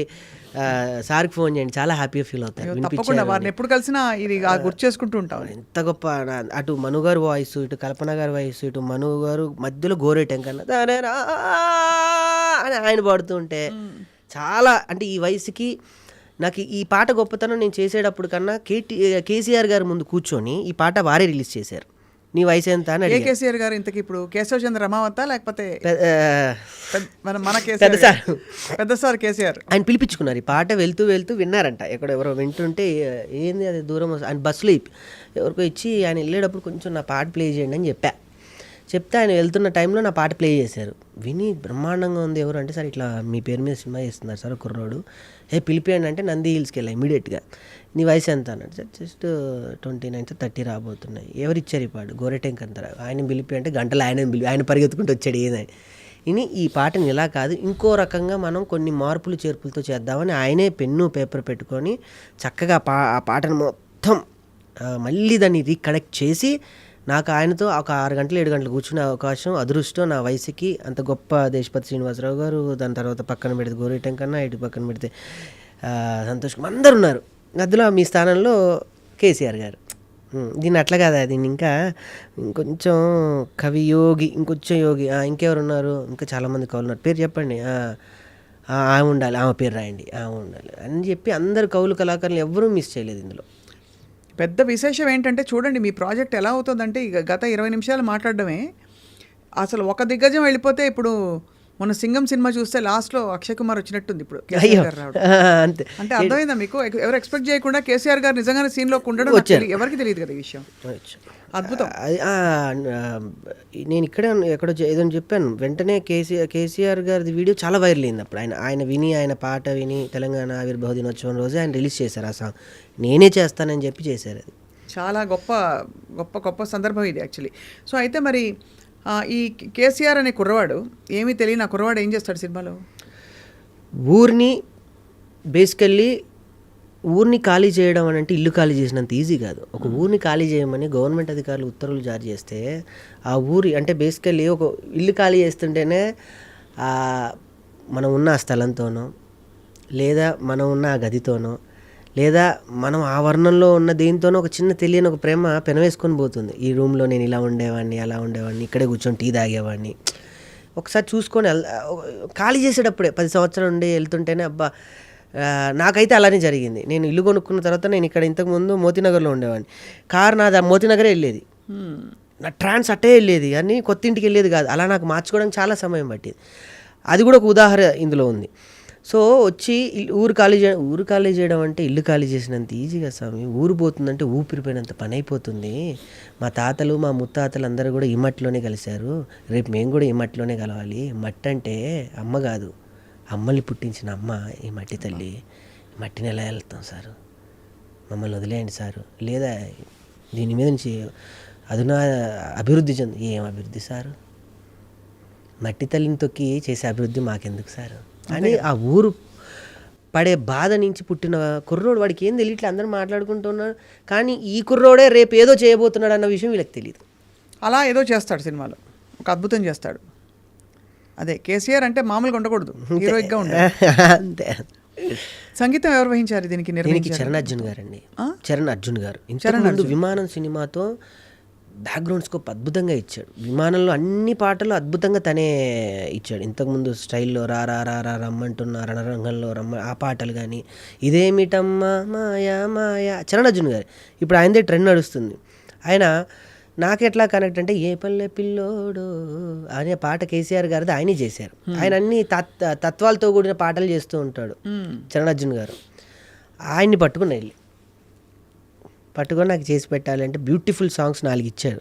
Speaker 3: సార్కి ఫోన్ చేయండి, చాలా హ్యాపీగా ఫీల్ అవుతారు.
Speaker 2: తప్పకుండా వారిని ఎప్పుడు కలిసినా ఇది గుర్తు చేసుకుంటూ ఉంటాం.
Speaker 3: ఎంత గొప్ప, అటు మను గారు వాయిస్, ఇటు కల్పన గారి వాయిస్, ఇటు మను గారు మధ్యలో గోరేటం కన్నా అని ఆయన పాడుతూ ఉంటే చాలా, అంటే ఈ వయసుకి నాకు ఈ పాట గొప్పతనం నేను చేసేటప్పుడు కన్నా కేసీఆర్ గారి ముందు కూర్చొని ఈ పాట వారే రిలీజ్ చేశారు. నీ వయసు ఎంత అని అడిగారు.
Speaker 2: కేసీఆర్ గారు ఇంతకి ఇప్పుడు కేశవచంద్ర రమావత లేకపోతే మన పెద్ద సార్ కేసీఆర్
Speaker 3: ఆయన పిలిపించుకున్నారు. ఈ పాట వెళ్తూ వెళ్తూ విన్నారంట, ఎవరో వింటుంటే ఏంది అది దూరం ఆయన బస్సులో ఎవరికో ఇచ్చి ఆయన వెళ్ళేటప్పుడు కొంచెం నా పాట ప్లే చేయండి అని చెప్తే ఆయన వెళ్తున్న టైంలో నా పాట ప్లే చేశారు. విని బ్రహ్మాండంగా ఉంది. ఎవరు అంటే సార్ ఇట్లా మీ పేరు మీద సినిమా చేస్తున్నారు సార్ కుర్రోడు, పిలిపియండి అంటే నంది హిల్స్కి వెళ్ళా ఇమీడియట్గా. నీ వయసు ఎంత అన్నాడు. సార్ జస్ట్ 29 30 రాబోతున్నాయి. ఎవరిచ్చారు ఈ పాట? గోరెటెంక్ అంటారు. ఆయన పిలిపి అంటే గంటలు ఆయన పరిగెత్తుకుంటూ వచ్చాడు ఏదని. ఇని ఈ పాటని ఇలా కాదు, ఇంకో రకంగా మనం కొన్ని మార్పులు చేర్పులతో చేద్దామని ఆయనే పెన్ను పేపర్ పెట్టుకొని చక్కగా ఆ పాటను మొత్తం మళ్ళీ దాన్ని రీకనెక్ట్ చేసి నాకు ఆయనతో ఒక 6 గంటలు 7 గంటలు కూర్చునే అవకాశం, అదృష్టం నా వయసుకి. అంత గొప్ప దేశపతి శ్రీనివాసరావు గారు, దాని తర్వాత పక్కన పెడితే గోరేటం కన్నా, ఇటు పక్కన పెడితే సంతోష్ కుమార్, అందరు ఉన్నారు. అందులో మీ స్థానంలో కేసీఆర్ గారు. దీన్ని అట్లా కాదా, దీన్ని ఇంకా ఇంకొంచెం కవి యోగి, ఇంకొంచెం యోగి, ఇంకెవరు ఉన్నారు, ఇంకా చాలామంది కవులు ఉన్నారు, పేరు చెప్పండి, ఆమె ఉండాలి, ఆమె పేరు రాయండి, ఆమె ఉండాలి అని చెప్పి అందరు కవులు కళాకారులు ఎవ్వరూ మిస్ చేయలేదు ఇందులో.
Speaker 2: పెద్ద విశేషం ఏంటంటే చూడండి మీ ప్రాజెక్ట్ ఎలా అవుతుందంటే గత 20 నిమిషాలు మాట్లాడడమే అసలు ఒక దిగ్గజం వెళ్ళిపోతే, ఇప్పుడు మొన్న సింగం సినిమా చూస్తే లాస్ట్లో అక్షయ్ కుమార్ వచ్చినట్టుంది. ఇప్పుడు
Speaker 3: అంతే,
Speaker 2: అంటే అర్థమైందా మీకు? ఎవరు ఎక్స్పెక్ట్ చేయకుండా కేసీఆర్ గారు నిజంగానే సీన్లోకి ఉండడం ఎవరికి తెలియదు కదా ఈ విషయం. అద్భుతం.
Speaker 3: నేను ఇక్కడే ఎక్కడో ఏదో చెప్పాను, వెంటనే కేసీఆర్ గారి వీడియో చాలా వైరల్ అయింది. అప్పుడు ఆయన పాట విని తెలంగాణ ఆవిర్భావ దినోత్సవం రోజు ఆయన రిలీజ్ చేశారు ఆ సాంగ్. నేనే చేస్తానని చెప్పి చేశారు. అది
Speaker 2: చాలా గొప్ప గొప్ప గొప్ప సందర్భం ఇది యాక్చువల్లీ. సో అయితే మరి ఈ కేసీఆర్ అనే కుర్రవాడు, ఏమీ తెలియని ఆ కుర్రవాడు ఏం చేస్తాడు సినిమాలో?
Speaker 3: ఊరిని బేసికల్లీ ఊరిని ఖాళీ చేయడం అని అంటే ఇల్లు ఖాళీ చేసినంత ఈజీ కాదు. ఒక ఊరిని ఖాళీ చేయమని గవర్నమెంట్ అధికారులు ఉత్తర్వులు జారీ చేస్తే ఆ ఊరి అంటే బేసికల్లీ ఒక ఇల్లు ఖాళీ చేస్తుంటేనే మనం ఉన్న ఆ స్థలంతోనో, లేదా మనం ఉన్న ఆ గదితోనో, లేదా మనం ఆ వర్ణంలో ఉన్న దేనితోనో ఒక చిన్న తెలియని ఒక ప్రేమ పెనవేసుకొని పోతుంది. ఈ రూమ్లో నేను ఇలా ఉండేవాడిని, అలా ఉండేవాడిని, ఇక్కడే కూర్చొని టీ తాగేవాడిని. ఒకసారి చూసుకొని ఖాళీ చేసేటప్పుడే 10 సంవత్సరాలు ఉండి వెళ్తుంటేనే అబ్బా, నాకైతే అలానే జరిగింది. నేను ఇల్లు కొనుక్కున్న తర్వాత నేను ఇక్కడ ఇంతకుముందు మోతీనగర్లో ఉండేవాడిని. కారు నాది మోతీనగరే వెళ్ళేది, నా ట్రాన్స్ అట్టే వెళ్ళేది, కానీ కొత్త ఇంటికి వెళ్ళేది కాదు. అలా నాకు మార్చుకోవడానికి చాలా సమయం పట్టింది. అది కూడా ఒక ఉదాహరణ ఇందులో ఉంది. సో వచ్చి ఊరు ఖాళీ చేయడం అంటే ఇల్లు ఖాళీ చేసినంత ఈజీగా స్వామి. ఊరు పోతుందంటే ఊపిరిపోయినంత పని అయిపోతుంది. మా తాతలు మా ముత్తాతలు అందరూ కూడా ఈ మట్టిలోనే కలిశారు, రేపు మేము కూడా ఈ మట్టిలోనే కలవాలి. మట్టి అంటే అమ్మ కాదు, అమ్మల్ని పుట్టించిన అమ్మ ఈ మట్టి తల్లి. మట్టిని ఎలా వెళ్తాం సారు, మమ్మల్ని వదిలేయండి సారు, లేదా దీని మీద నుంచి అదునా అభివృద్ధి ఏం అభివృద్ధి సారు, మట్టి తల్లిని తొక్కి చేసే అభివృద్ధి మాకెందుకు సారు అని ఆ ఊరు పడే బాధ నుంచి పుట్టిన కుర్రోడు. వాడికి ఏం తెలియట్లే, అందరూ మాట్లాడుకుంటున్నాడు, కానీ ఈ కుర్రోడే రేపు ఏదో చేయబోతున్నాడు అన్న విషయం వీళ్ళకి తెలియదు.
Speaker 2: అలా ఏదో చేస్తాడు సినిమాలో, ఒక అద్భుతం చేస్తాడు. అదే కేసీఆర్ అంటే మామూలుగా ఉండకూడదు, హీరోయిక్గా ఉండాలి.
Speaker 3: అంతే.
Speaker 2: సంగీతం ఎవరు వహించారు దీనికి?
Speaker 3: చరణ్ అర్జున్ గారు అండి. చరణ్ అర్జున్ గారు ఇంతకుముందు విమానం సినిమాతో బ్యాక్గ్రౌండ్ స్కోప్ అద్భుతంగా ఇచ్చాడు. విమానంలో అన్ని పాటలు అద్భుతంగా తనే ఇచ్చాడు. ఇంతకుముందు స్టైల్లో రా రా రా రా రమ్మంటున్న రణరంగంలో ఆ పాటలు కానీ, ఇదేమిటమ్మా మాయా మాయా చరణ్ అర్జున్ గారు. ఇప్పుడు ఆయనదే ట్రెండ్ నడుస్తుంది. ఆయన నాకెట్లా కనెక్ట్ అంటే ఏ పల్లె పిల్లోడు అనే పాట కేసీఆర్ గారిది ఆయనే చేశారు. ఆయన అన్ని తత్వాలతో కూడిన పాటలు చేస్తూ ఉంటాడు చరణ్ అర్జున్ గారు. ఆయన్ని పట్టుకొని నాకు చేసి పెట్టాలి అంటే బ్యూటిఫుల్ సాంగ్స్ 4 ఇచ్చారు.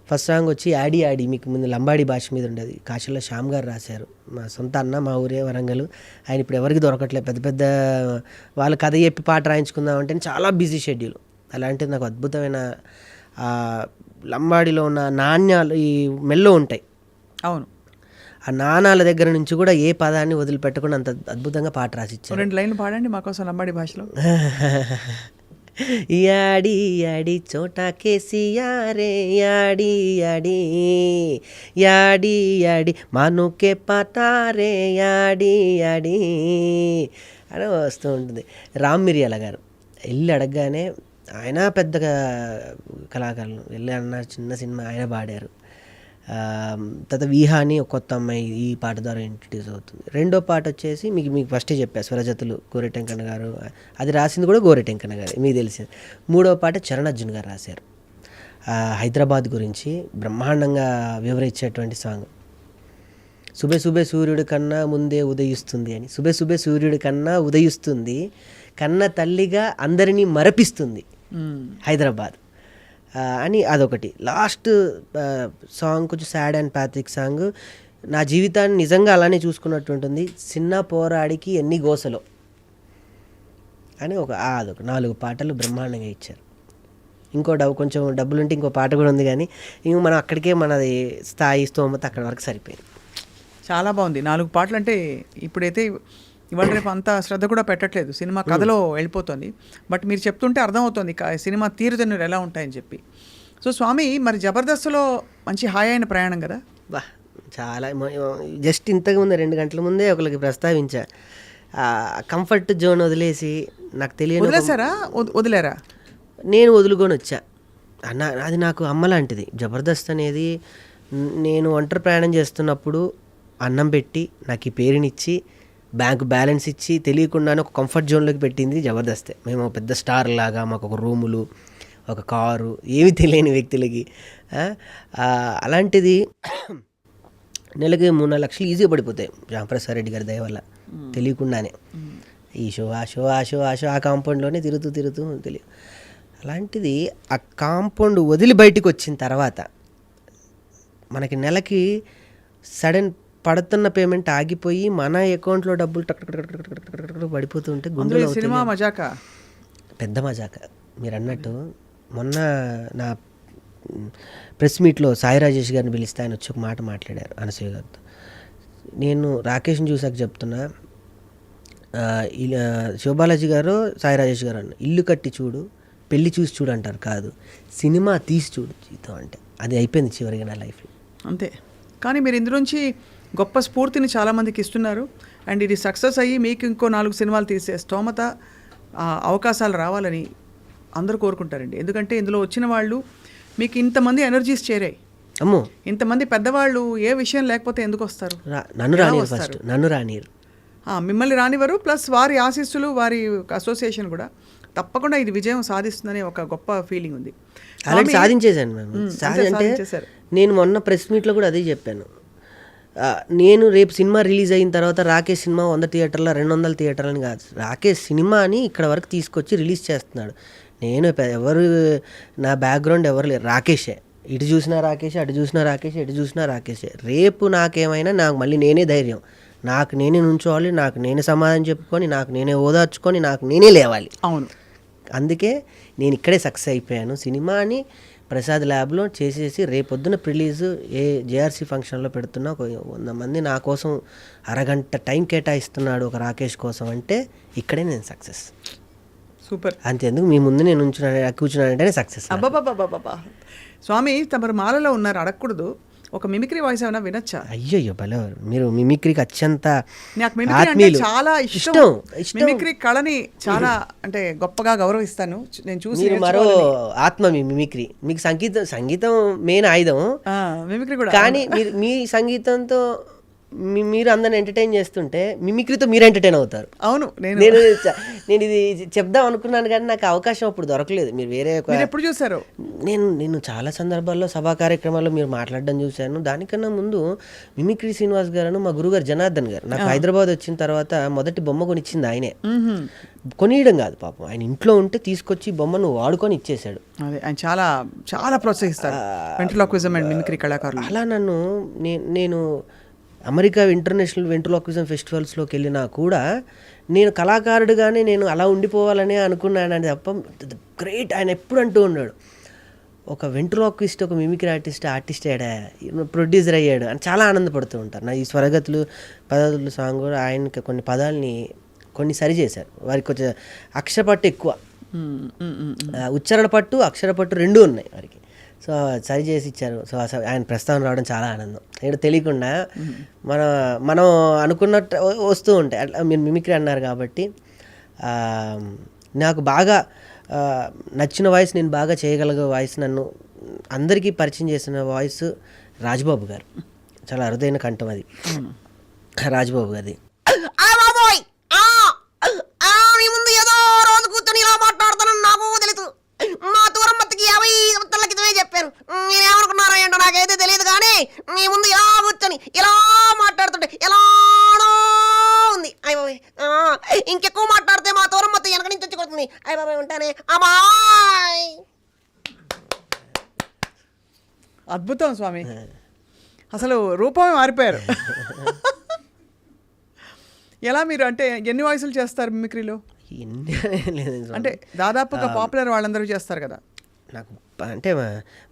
Speaker 3: ఫస్ట్ సాంగ్ వచ్చి ఆడి ఆడి, మీకు ముందు లంబాడి భాష మీద ఉండేది, కాశీలో శ్యామ్ గారు రాశారు. మా సొంత అన్న, మా ఊరే వరంగల్. ఆయన ఇప్పుడు ఎవరికి దొరకట్లేదు, పెద్ద పెద్ద వాళ్ళు కథ చెప్పి పాట రాయించుకుందాం అంటే చాలా బిజీ షెడ్యూల్. అలాంటిది నాకు అద్భుతమైన లంబాడిలో ఉన్న నాణ్యాలు ఈ మెల్లో ఉంటాయి.
Speaker 2: అవును,
Speaker 3: ఆ నాణాల దగ్గర నుంచి కూడా ఏ పదాన్ని వదిలిపెట్టకుండా అంత అద్భుతంగా పాట రాసిచ్చారు.
Speaker 2: 2 లైన్లు పాడండి మాకోసం లంబాడి భాషలో.
Speaker 3: యాడి యాడి చోటా కేసియారే యాడి యాడి యాడి యాడి మానుకే పటారే యాడి యాడి అని వస్తూ ఉంటుంది. రామ్ మిరియాల గారు వెళ్ళి అడగగానే, ఆయన పెద్ద కళాకారులు, వెళ్ళి అన్న చిన్న సినిమా ఆయన పాడారు. తర్వాత విహాని ఒక కొత్త అమ్మాయి ఈ పాట ద్వారా ఇంట్రడ్యూస్ అవుతుంది. రెండో పాట వచ్చేసి మీకు ఫస్టే చెప్పా, స్వరజతులు గోరెటెంకన్న గారు, అది రాసింది కూడా గోరెటెంకన్న గారు, మీకు తెలిసింది. మూడో పాట చరణ్ అర్జున్ గారు రాశారు. హైదరాబాద్ గురించి బ్రహ్మాండంగా వివరించేటువంటి సాంగ్. సుబే సుబే సూర్యుడి కన్నా ముందే ఉదయిస్తుంది అని. సుబే సుబే సూర్యుడి కన్నా ఉదయిస్తుంది, కన్న తల్లిగా అందరినీ మరపిస్తుంది హైదరాబాద్ అని అదొకటి. లాస్ట్ సాంగ్ కొంచెం సాడ్ అండ్ ప్యాథిక్ సాంగ్. నా జీవితాన్ని నిజంగా అలానే చూసుకున్నట్టు ఉంటుంది. చిన్న పోరాడికి ఎన్ని గోసలో అని అదొక 4 పాటలు బ్రహ్మాండంగా ఇచ్చారు. కొంచెం డబ్బులుంటే ఇంకో పాట కూడా ఉంది, కానీ ఇంక మనం అక్కడికే మనది స్థాయి స్తోమత అక్కడ వరకు సరిపోయింది.
Speaker 2: చాలా బాగుంది. 4 పాటలు అంటే ఇప్పుడైతే ఇవాళ రేపు అంత శ్రద్ధ కూడా పెట్టట్లేదు, సినిమా కథలో వెళ్ళిపోతుంది. బట్ మీరు చెప్తుంటే అర్థమవుతుంది సినిమా తీరుతెన్నులు ఎలా ఉంటాయని చెప్పి. సో స్వామి, మరి జబర్దస్త్లో మంచి హాయి అయిన ప్రయాణం కదా?
Speaker 3: బా, చాలా. జస్ట్ ఇంతకుముందు 2 గంటల ముందే ఒకరికి ప్రస్తావించా, కంఫర్ట్ జోన్ వదిలేసి నాకు తెలియదు.
Speaker 2: వదిలేసారా? వదిలేరా?
Speaker 3: నేను వదులుకొని వచ్చా అన్న. అది నాకు అమ్మ లాంటిది జబర్దస్త్ అనేది. నేను ఒంటరి ప్రయాణం చేస్తున్నప్పుడు అన్నం పెట్టి నాకు ఈ పేరునిచ్చి బ్యాంక్ బ్యాలెన్స్ ఇచ్చి తెలియకుండానే ఒక కంఫర్ట్ జోన్లోకి పెట్టింది జబర్దస్తే. మేము పెద్ద స్టార్ లాగా మాకు ఒక రూములు, ఒక కారు, ఏమి తెలియని వ్యక్తులకి. అలాంటిది నెలకి 3-4 లక్షలు ఈజీగా పడిపోతాయి రామప్రసాద్ రెడ్డి గారి దయ వల్ల, తెలియకుండానే. ఈ షో ఆ షో ఆ షో ఆ షో ఆ కాంపౌండ్లోనే తిరుగుతూ తెలియదు. అలాంటిది ఆ కాంపౌండ్ వదిలి బయటికి వచ్చిన తర్వాత మనకి నెలకి సడన్ పడుతున్న పేమెంట్ ఆగిపోయి మన అకౌంట్లో డబ్బులు టక్ పడిపోతుంటే గుండెలో
Speaker 2: సినిమా మజాక,
Speaker 3: పెద్ద మజాక. మీరు అన్నట్టు మొన్న నా ప్రెస్ మీట్లో సాయి రాజేష్ గారిని పిలిస్తే ఆయన వచ్చి ఒక మాట మాట్లాడారు అనసూయ గారితో. నేను రాకేష్ని చూసాక చెప్తున్నా, శివబాలాజీ గారు సాయి రాజేష్ గారు అన్న, ఇల్లు కట్టి చూడు, పెళ్ళి చూసి చూడు అంటారు, కాదు సినిమా తీసి చూడు జీవితం అంటే. అది అయిపోయింది చివరిగా నా లైఫ్లో,
Speaker 2: అంతే. కానీ మీరు ఇందులోంచి గొప్ప స్ఫూర్తిని చాలామందికి ఇస్తున్నారు. అండ్ ఇది సక్సెస్ అయ్యి మీకు ఇంకో 4 సినిమాలు తీసే స్తోమత, అవకాశాలు రావాలని అందరూ కోరుకుంటారండి. ఎందుకంటే ఇందులో వచ్చిన వాళ్ళు మీకు ఇంతమంది ఎనర్జీస్ చేరాయి.
Speaker 3: అమ్మో,
Speaker 2: ఇంతమంది పెద్దవాళ్ళు ఏ విషయం లేకపోతే ఎందుకు వస్తారు?
Speaker 3: నన్ను రానియరు, ఫస్ట్ నన్ను రానియరు,
Speaker 2: మిమ్మల్ని రానివ్వరు. ప్లస్ వారి ఆశీస్సులు, వారి అసోసియేషన్ కూడా తప్పకుండా ఇది విజయం సాధిస్తుందనే ఒక గొప్ప ఫీలింగ్ ఉంది.
Speaker 3: అలాంటి సాధించేశాను మేము. అంటే నేను మొన్న ప్రెస్ మీట్లో కూడా అదే చెప్పాను. నేను రేపు సినిమా రిలీజ్ అయిన తర్వాత రాకేష్ సినిమా 100 థియేటర్ల 200 థియేటర్లని కాదు, రాకేష్ సినిమాని ఇక్కడ వరకు తీసుకొచ్చి రిలీజ్ చేస్తున్నాడు. నేను ఎవరు, నా బ్యాక్గ్రౌండ్ ఎవరు లేరు, రాకేషే. ఇటు చూసినా రాకేషే, అటు చూసినా రాకేషే, ఎటు చూసినా రాకేషే. రేపు నాకేమైనా నాకు మళ్ళీ నేనే ధైర్యం, నాకు నేనే నుంచోవాలి, నాకు నేనే సమాధానం చెప్పుకొని, నాకు నేనే ఓదార్చుకొని, నాకు నేనే లేవాలి.
Speaker 2: అవును,
Speaker 3: అందుకే నేను ఇక్కడే సక్సెస్ అయిపోయాను. సినిమాని ప్రసాద్ ల్యాబ్లో చేసేసి రేపొద్దున రిలీజు జేఆర్సీ ఫంక్షన్లో పెడుతున్నా. 100 మంది నా కోసం అరగంట టైం కేటాయిస్తున్నాడు ఒక రాకేష్ కోసం అంటే ఇక్కడే నేను సక్సెస్.
Speaker 2: సూపర్.
Speaker 3: అంతేందుకు మీ ముందు నేను కూర్చున్నానంటేనే సక్సెస్.
Speaker 2: అబ్బాబాబాబాబా. స్వామి, తమరు మాలలో ఉన్నారు, అడగకూడదు. ఒక మిమిక్రీ వాయిస్ ఏమైనా వినొచ్చా?
Speaker 3: అయ్యో భలేవారు మీరు. మిమిక్రీకి అత్యంత
Speaker 2: నాకు మిమిక్రీ అంటే చాలా ఇష్టం. మిమిక్రీ కళని చాలా అంటే గొప్పగా గౌరవిస్తాను. నేను చూసి
Speaker 3: మరో ఆత్మ మీ మిమిక్రీ. మీకు సంగీతం మెయిన్ ఆయుధం,
Speaker 2: మిమిక్రీ కూడా.
Speaker 3: కానీ మీ సంగీతంతో మీరు అందరిని ఎంటర్టైన్ చేస్తుంటే మిమిక్రీతో మీరు ఎంటర్టైన్ అవుతారు.
Speaker 2: అవును,
Speaker 3: నేను ఇది చెప్దాం అనుకున్నాను కానీ నాకు అవకాశం అప్పుడు దొరకలేదు. మీరు వేరే
Speaker 2: ఎప్పుడు చూసారు?
Speaker 3: నేను చాలా సందర్భాల్లో సభా కార్యక్రమాల్లో మీరు మాట్లాడడం చూశాను. దానికన్నా ముందు మిమిక్రీ శ్రీనివాస్ గారు, మా గురుగారు జనార్దన్ గారు నాకు హైదరాబాద్ వచ్చిన తర్వాత మొదటి బొమ్మ కొనిచ్చింది ఆయనే. కొనియడం కాదు పాపం, ఆయన ఇంట్లో ఉంటే తీసుకొచ్చి బొమ్మను వాడుకొని ఇచ్చేసాడు.
Speaker 2: అదే, ఆయన చాలా చాలా ప్రోత్సహిస్తారు వెంట్రులాక్విజం అండ్ మిమిక్రీ కళాకారులు.
Speaker 3: అలా నన్ను నేను అమెరికా ఇంటర్నేషనల్ వెంట్రులాక్విజం ఫెస్టివల్స్లోకి వెళ్ళినా కూడా నేను కళాకారుడుగానే నేను అలా ఉండిపోవాలనే అనుకున్నాను. తప్ప గ్రేట్ ఆయన ఎప్పుడు అంటూ ఉన్నాడు, ఒక వెంట్రులాక్విస్ట్, ఒక మిమిక్రీ ఆర్టిస్ట్ అయ్యాడా, ప్రొడ్యూసర్ అయ్యాడు అని చాలా ఆనందపడుతూ ఉంటారు. నా ఈ స్వరగతులు పదాలు సాంగ్ కూడా ఆయనకి కొన్ని పదాలని కొన్ని సరి చేశారు. వారికి కొంచెం అక్షరపట్టు ఎక్కువ, ఉచ్చారణ పట్టు అక్షర పట్టు రెండూ ఉన్నాయి వారికి. సో సరి చేసి ఇచ్చారు. సో ఆయన ప్రస్తావన రావడం చాలా ఆనందం. ఇక్కడ తెలియకుండా మనం అనుకున్నట్టు వస్తూ ఉంటాయి. అట్లా మీరు మిమిక్రీ అన్నారు కాబట్టి నాకు బాగా నచ్చిన వాయిస్, నేను బాగా చేయగలిగే వాయిస్, నన్ను అందరికీ పరిచయం చేసిన వాయిస్ రాజ్బాబు గారు. చాలా అరుదైన కంఠం అది రాజ్బాబు గారిది.
Speaker 4: నీ ముందు ఏదో రోజు కూర్చొని ఇలా మాట్లాడుతానని నాకు తెలుసు. మా దూరమ్మకి 50 సంవత్సరాల క్రితమే చెప్పాను. మీరేమనుకున్నారో ఏంటో నాకైతే తెలియదు, కానీ మీ ముందు ఇలా కూర్చొని ఇలా మాట్లాడుతుంటే ఎలానో ఉంది. అయ్య ఇంకెక్కువ మాట్లాడితే మా దూరమ్మతో వెనక నుంచి వచ్చి కొడుతుంది. అయ్య బాబాయ్ ఉంటానే అమ్మాయి.
Speaker 2: అద్భుతం స్వామి, అసలు రూపమే మారిపోయారు. ఎలా మీరు అంటే ఎన్ని వాయిస్లు చేస్తారు మిమిక్రీలో? అంటే దాదాపుగా పాపులర్ వాళ్ళందరూ చేస్తారు కదా.
Speaker 3: నాకు అంటే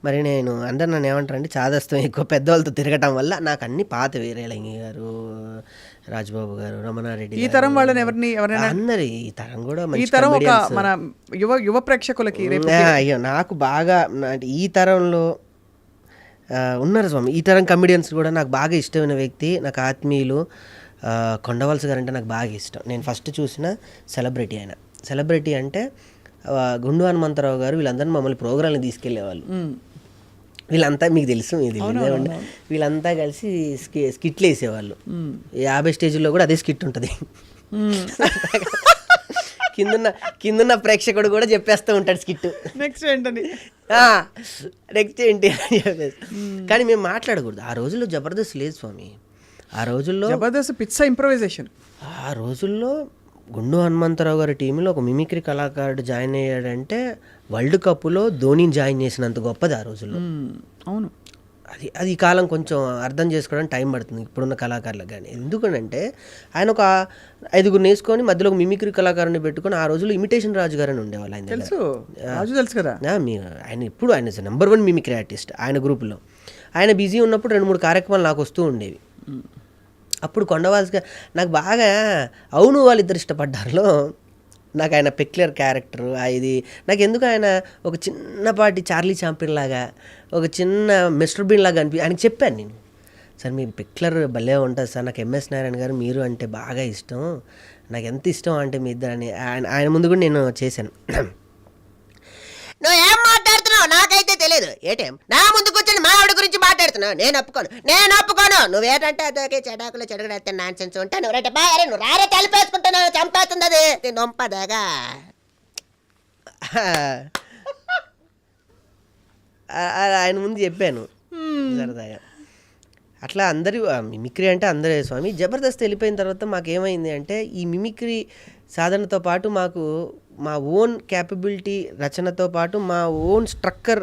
Speaker 3: మరి నేను అందరు నన్ను ఏమంటారంటే చాదస్తం ఎక్కువ పెద్దవాళ్ళతో తిరగటం వల్ల నాకు అన్ని పాత వీరేలంగి గారు, రాజ్బాబు గారు, రమణారెడ్డి,
Speaker 2: ఈ తరం వాళ్ళని ఎవరైనా
Speaker 3: అందరు ఈ తరం కూడా
Speaker 2: ఈ తరం ఒక మన యువ ప్రేక్షకులకి
Speaker 3: అయ్యో నాకు బాగా అంటే ఈ తరంలో ఉన్నారు స్వామి. ఈ తరం కమెడియన్స్ కూడా నాకు బాగా ఇష్టమైన వ్యక్తి, నాకు ఆత్మీయులు కొండవలస గారు అంటే నాకు బాగా ఇష్టం. నేను ఫస్ట్ చూసిన సెలబ్రిటీ ఆయన. సెలబ్రిటీ అంటే గుండు హనుమంతరావు గారు, వీళ్ళందరూ మమ్మల్ని ప్రోగ్రాంలు తీసుకెళ్లేవాళ్ళు. వీళ్ళంతా మీకు తెలుసు, వీళ్ళంతా కలిసి స్కిట్లు వేసేవాళ్ళు. 50 స్టేజ్లో కూడా అదే స్కిట్ ఉంటుంది. కిందున్న ప్రేక్షకుడు కూడా చెప్పేస్తూ ఉంటాడు స్కిట్.
Speaker 2: నెక్స్ట్ ఏంటని
Speaker 3: నెక్స్ట్ ఏంటి అని చెప్పేసి. కానీ మేము మాట్లాడకూడదు. ఆ రోజుల్లో జబర్దస్త్ లేదు స్వామి. ఆ రోజుల్లో
Speaker 2: జబర్దస్త్ పిచ్చ ఇంప్రొవైజేషన్.
Speaker 3: ఆ రోజుల్లో గుండు హనుమంతరావు గారి టీంలో ఒక మిమిక్రీ కళాకారుడు జాయిన్ అయ్యాడంటే వరల్డ్ కప్లో ధోనిని జాయిన్ చేసినంత గొప్పది ఆ రోజుల్లో.
Speaker 2: అవును,
Speaker 3: అది ఈ కాలం కొంచెం అర్థం చేసుకోవడానికి టైం పడుతుంది ఇప్పుడున్న కళాకారులకు. కానీ ఎందుకంటే ఆయన ఒక 5గురు వేసుకొని మధ్యలో ఒక మిమిక్రీ కళాకారుని పెట్టుకొని ఆ రోజుల్లో ఇమిటేషన్ రాజు గారు అని ఉండేవాళ్ళు. ఆయన
Speaker 2: తెలుసు కదా.
Speaker 3: ఆయన ఇప్పుడు ఆయన #1 మిమిక్రీ ఆర్టిస్ట్. ఆయన గ్రూపులో ఆయన బిజీ ఉన్నప్పుడు 2-3 కార్యక్రమాలు నాకు వస్తూ ఉండేవి. అప్పుడు కొండవాల్సిగా నాకు బాగా అవును వాళ్ళిద్దరు ఇష్టపడ్డారులో నాకు ఆయన పెక్యులర్ క్యారెక్టర్ ఇది నాకు ఎందుకు ఆయన ఒక చిన్నపాటి చార్లీ చాంపియన్ లాగా, ఒక చిన్న మిస్టర్ బీన్ లాగా ఆయనకి చెప్పాను నేను. సార్ మీ పెక్యులర్ భలే ఉంటుంది సార్, నాకు ఎంఎస్ నారాయణ గారు మీరు అంటే బాగా ఇష్టం, నాకు ఎంత ఇష్టం అంటే మీ ఇద్దరని ఆయన ముందు కూడా నేను చేశాను.
Speaker 4: నువ్వేం మాట్లాడుతున్నావు నాకైతే తెలియదు. ఏటేం నా ముందు కూర్చొని మా ఆవిడ గురించి మాట్లాడుతున్నావు. నేను ఒప్పుకోను. నువ్వేటంటే అదొకే చెడాకులు చెడగడేస్తే నాన్ సెన్స్ ఉంటా. నువ్వు బాగా నువ్వు రారే కలిపేసుకుంటున్నావు, చంపేస్తుంది అది నొంపదాగా.
Speaker 3: ఆయన ముందు చెప్పాను సరదాగా. అట్లా అందరూ మిమిక్రీ అంటే అందరే స్వామి. జబర్దస్త్ వెళ్ళిపోయిన తర్వాత మాకేమైంది అంటే ఈ మిమిక్రీ సాధనతో పాటు మాకు మా ఓన్ క్యాపబిలిటీ రచనతో పాటు మా ఓన్ స్ట్రక్చర్,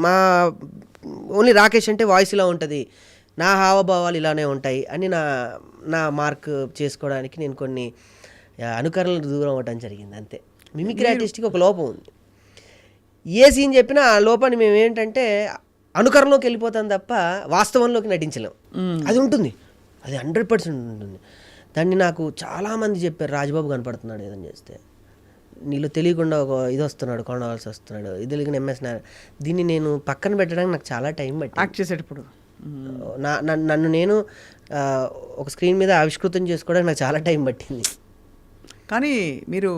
Speaker 3: మా ఓన్లీ రాకేష్ అంటే వాయిస్ ఇలా ఉంటుంది, నా హావభావాలు ఇలానే ఉంటాయి అని నా మార్క్ చేసుకోవడానికి నేను కొన్ని అనుకరణలకు దూరం అవ్వడం జరిగింది అంతే. మిమిక్రీ ఆర్టిస్ట్కి ఒక లోపం ఉంది. ఏ సీన్ చెప్పినా ఆ లోపాన్ని మేము ఏంటంటే అనుకరణలోకి వెళ్ళిపోతాం తప్ప వాస్తవంలోకి నటించలేం. అది ఉంటుంది, అది 100% ఉంటుంది. దాన్ని నాకు చాలామంది చెప్పారు, రాజ్బాబు కనపడుతున్నాడు ఏదని చేస్తే, నీళ్ళు తెలియకుండా ఒక ఇది వస్తున్నాడు, కొండవలసి వస్తున్నాడు, ఇది తెలియని ఎంఎస్ నారాయణ. దీన్ని నేను పక్కన పెట్టడానికి నాకు చాలా టైం పట్టింది.
Speaker 2: యాక్ట్ చేసేటప్పుడు
Speaker 3: నన్ను నేను ఒక స్క్రీన్ మీద ఆవిష్కృతం చేసుకోవడానికి నాకు చాలా టైం పట్టింది.
Speaker 2: కానీ మీరు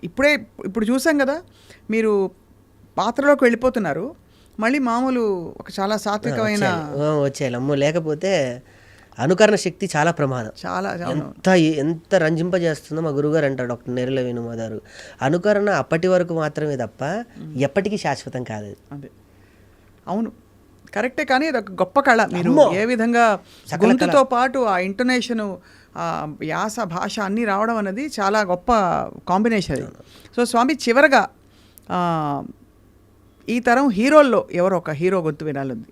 Speaker 2: ఇప్పుడు చూసాం కదా, మీరు పాత్రలోకి వెళ్ళిపోతున్నారు, మళ్ళీ మామూలు ఒక చాలా సాత్వికమైన
Speaker 3: వచ్చేయాలి. అమ్మో, లేకపోతే అనుకరణ శక్తి చాలా ప్రమాదం.
Speaker 2: చాలా
Speaker 3: ఎంత రంజింపజేస్తుందో మా గురుగారు అంటారు, డాక్టర్ నేరుల వేణుమాధారు. అనుకరణ అప్పటి వరకు మాత్రమే తప్ప ఎప్పటికీ శాశ్వతం కాదు.
Speaker 2: అదే అవును, కరెక్టే. కానీ అది ఒక గొప్ప కళ. మీరు ఏ విధంగా గొంతుతో పాటు ఆ ఇంటోనేషను, యాస, భాష అన్నీ రావడం అనేది చాలా గొప్ప కాంబినేషన్. సో స్వామి, చివరగా ఈ తరం హీరోల్లో ఎవరో ఒక హీరో గొంతు వినాలంది.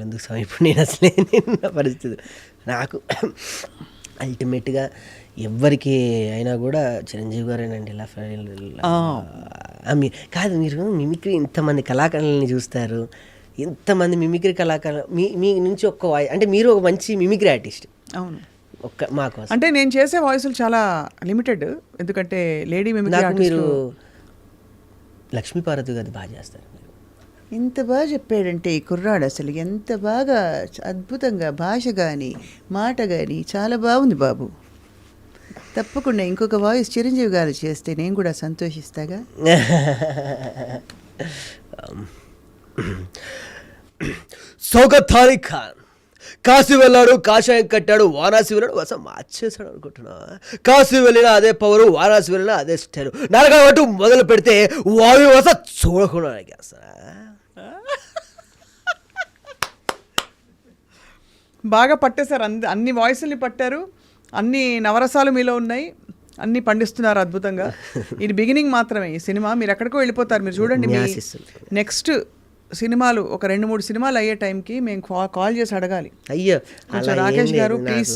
Speaker 3: ఎందుకు స్వామి ఇప్పుడు నేను అసలే నా పరిస్థితి, నాకు అల్టిమేట్గా ఎవరికి అయినా కూడా చిరంజీవి గారేనండి. ఇలా కాదు, మీరు మిమిక్రీ ఇంతమంది కళాకారులని చూస్తారు, ఇంతమంది మిమిక్రీ కళాకారులు, మీ నుంచి ఒక్క వాయిస్ అంటే మీరు ఒక మంచి మిమిక్రీ ఆర్టిస్ట్.
Speaker 2: అవును,
Speaker 3: ఒక్క మాకోసం.
Speaker 2: అంటే నేను చేసే వాయిస్లు చాలా లిమిటెడ్, ఎందుకంటే లేడీ మిమిక్రీ
Speaker 3: నాకు మీరు
Speaker 2: ఆర్టిస్ట్
Speaker 3: లక్ష్మీపార్వతి గారు బాగా చేస్తారు.
Speaker 2: ఇంత బాగా చెప్పాడంటే ఈ కుర్రాడు అసలు ఎంత బాగా అద్భుతంగా భాష కానీ మాట కానీ చాలా బాగుంది బాబు. తప్పకుండా ఇంకొక వాయిస్ చిరంజీవి గారు చేస్తే నేను కూడా సంతోషిస్తాగా.
Speaker 3: సౌగత్ అలీ ఖాన్ కాశీ వెళ్ళాడు, కాషాయం కట్టాడు, వారాణసి వెళ్ళాడు, అసలు మార్చేశాడు అనుకుంటున్నా. కాశీ వెళ్ళినా అదే పవరు, వారాణసి వెళ్ళినా అదే స్టైలు. నరకబట్టు మొదలు పెడితే వాయు వస చూడకుండా
Speaker 2: బాగా పట్టేశారు, అన్ని వాయిస్ని పట్టారు, అన్ని నవరసాలు మీలో ఉన్నాయి, అన్ని పండిస్తున్నారు అద్భుతంగా. ఇది బిగినింగ్ మాత్రమే ఈ సినిమా. మీరు ఎక్కడికో వెళ్ళిపోతారు. మీరు చూడండి, మీ నెక్స్ట్ సినిమాలు ఒక 2-3 సినిమాలు అయ్యే టైంకి మేము కాల్ చేసి అడగాలి.
Speaker 3: అయ్యో
Speaker 2: కొంచెం రాకేష్ గారు ప్లీజ్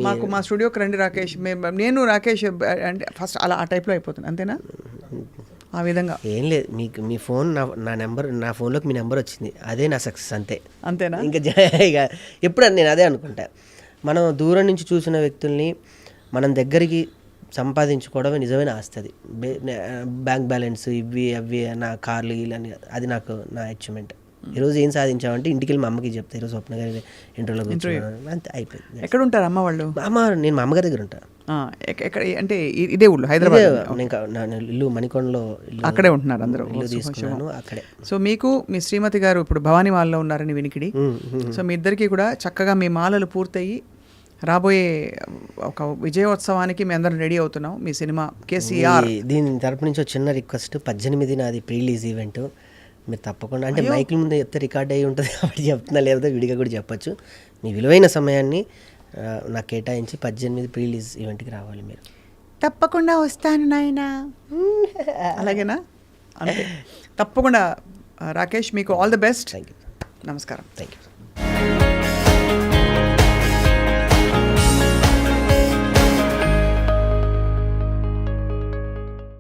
Speaker 2: మాకు మా స్టూడియోకి రండి రాకేష్, నేను రాకేష్ అంటే ఫస్ట్ అలా ఆ టైప్లో అయిపోతుంది. అంతేనా? ఆ విధంగా
Speaker 3: ఏం లేదు, మీకు మీ ఫోన్ నా నెంబర్, నా ఫోన్లోకి మీ నెంబర్ వచ్చింది, అదే నా సక్సెస్. అంతేనా? ఇంకా ఇక ఎప్పుడన్నా నేను అదే అనుకుంటా, మనం దూరం నుంచి చూసిన వ్యక్తుల్ని మనం దగ్గరికి సంపాదించుకోవడమే నిజమైన ఆస్తుంది. బ్యాంక్ బ్యాలెన్స్ ఇవి అవి నా కార్లు ఇలాని, అది నాకు నా అచీవ్మెంట్. ఈరోజు ఏం సాధించామంటే ఇంటికి వెళ్ళి మా అమ్మకి చెప్తా, ఈరోజు స్వప్న గారి ఇంటర్వ్యూలో కూర్చున్నాను, అంతే అయిపోయింది.
Speaker 2: ఎక్కడ ఉంటారు అమ్మ వాళ్ళు?
Speaker 3: నేను మా అమ్మగారి దగ్గర ఉంటాను.
Speaker 2: ఎక్కడ అంటే ఇదే ఊళ్ళో హైదరాబాద్?
Speaker 3: ఇల్లు మణికొండలో,
Speaker 2: అక్కడే ఉంటున్నారు అందరూ.
Speaker 3: ఇల్లు తీసుకున్నాను అక్కడే.
Speaker 2: సో మీకు మీ శ్రీమతి గారు ఇప్పుడు భవానీ మాలలో ఉన్నారని వినికిడి. సో మీ ఇద్దరికి కూడా చక్కగా మీ మాలలు పూర్తయి రాబోయే ఒక విజయోత్సవానికి మేము అందరం రెడీ అవుతున్నాం. మీ సినిమా కేసీఆర్
Speaker 3: దీని తరపు నుంచి ఒక చిన్న రిక్వెస్ట్, 18 నాది ప్రీ-రిలీజ్ ఈవెంట్, మీరు తప్పకుండా, అంటే మైకుల ముందు చెప్తే రికార్డ్ అయ్యి ఉంటుంది కాబట్టి చెప్తున్నా, లేకపోతే విడిగా కూడా చెప్పచ్చు. మీ విలువైన సమయాన్ని నాకు కేటాయించి 18 ప్రీ-రిలీజ్ ఈవెంట్కి రావాలి మీరు.
Speaker 2: తప్పకుండా వస్తాను నాయనా. అలాగేనా? అంతే, తప్పకుండా. రాకేష్ మీకు all the best.
Speaker 3: Thank you.
Speaker 2: నమస్కారం.
Speaker 3: Thank you.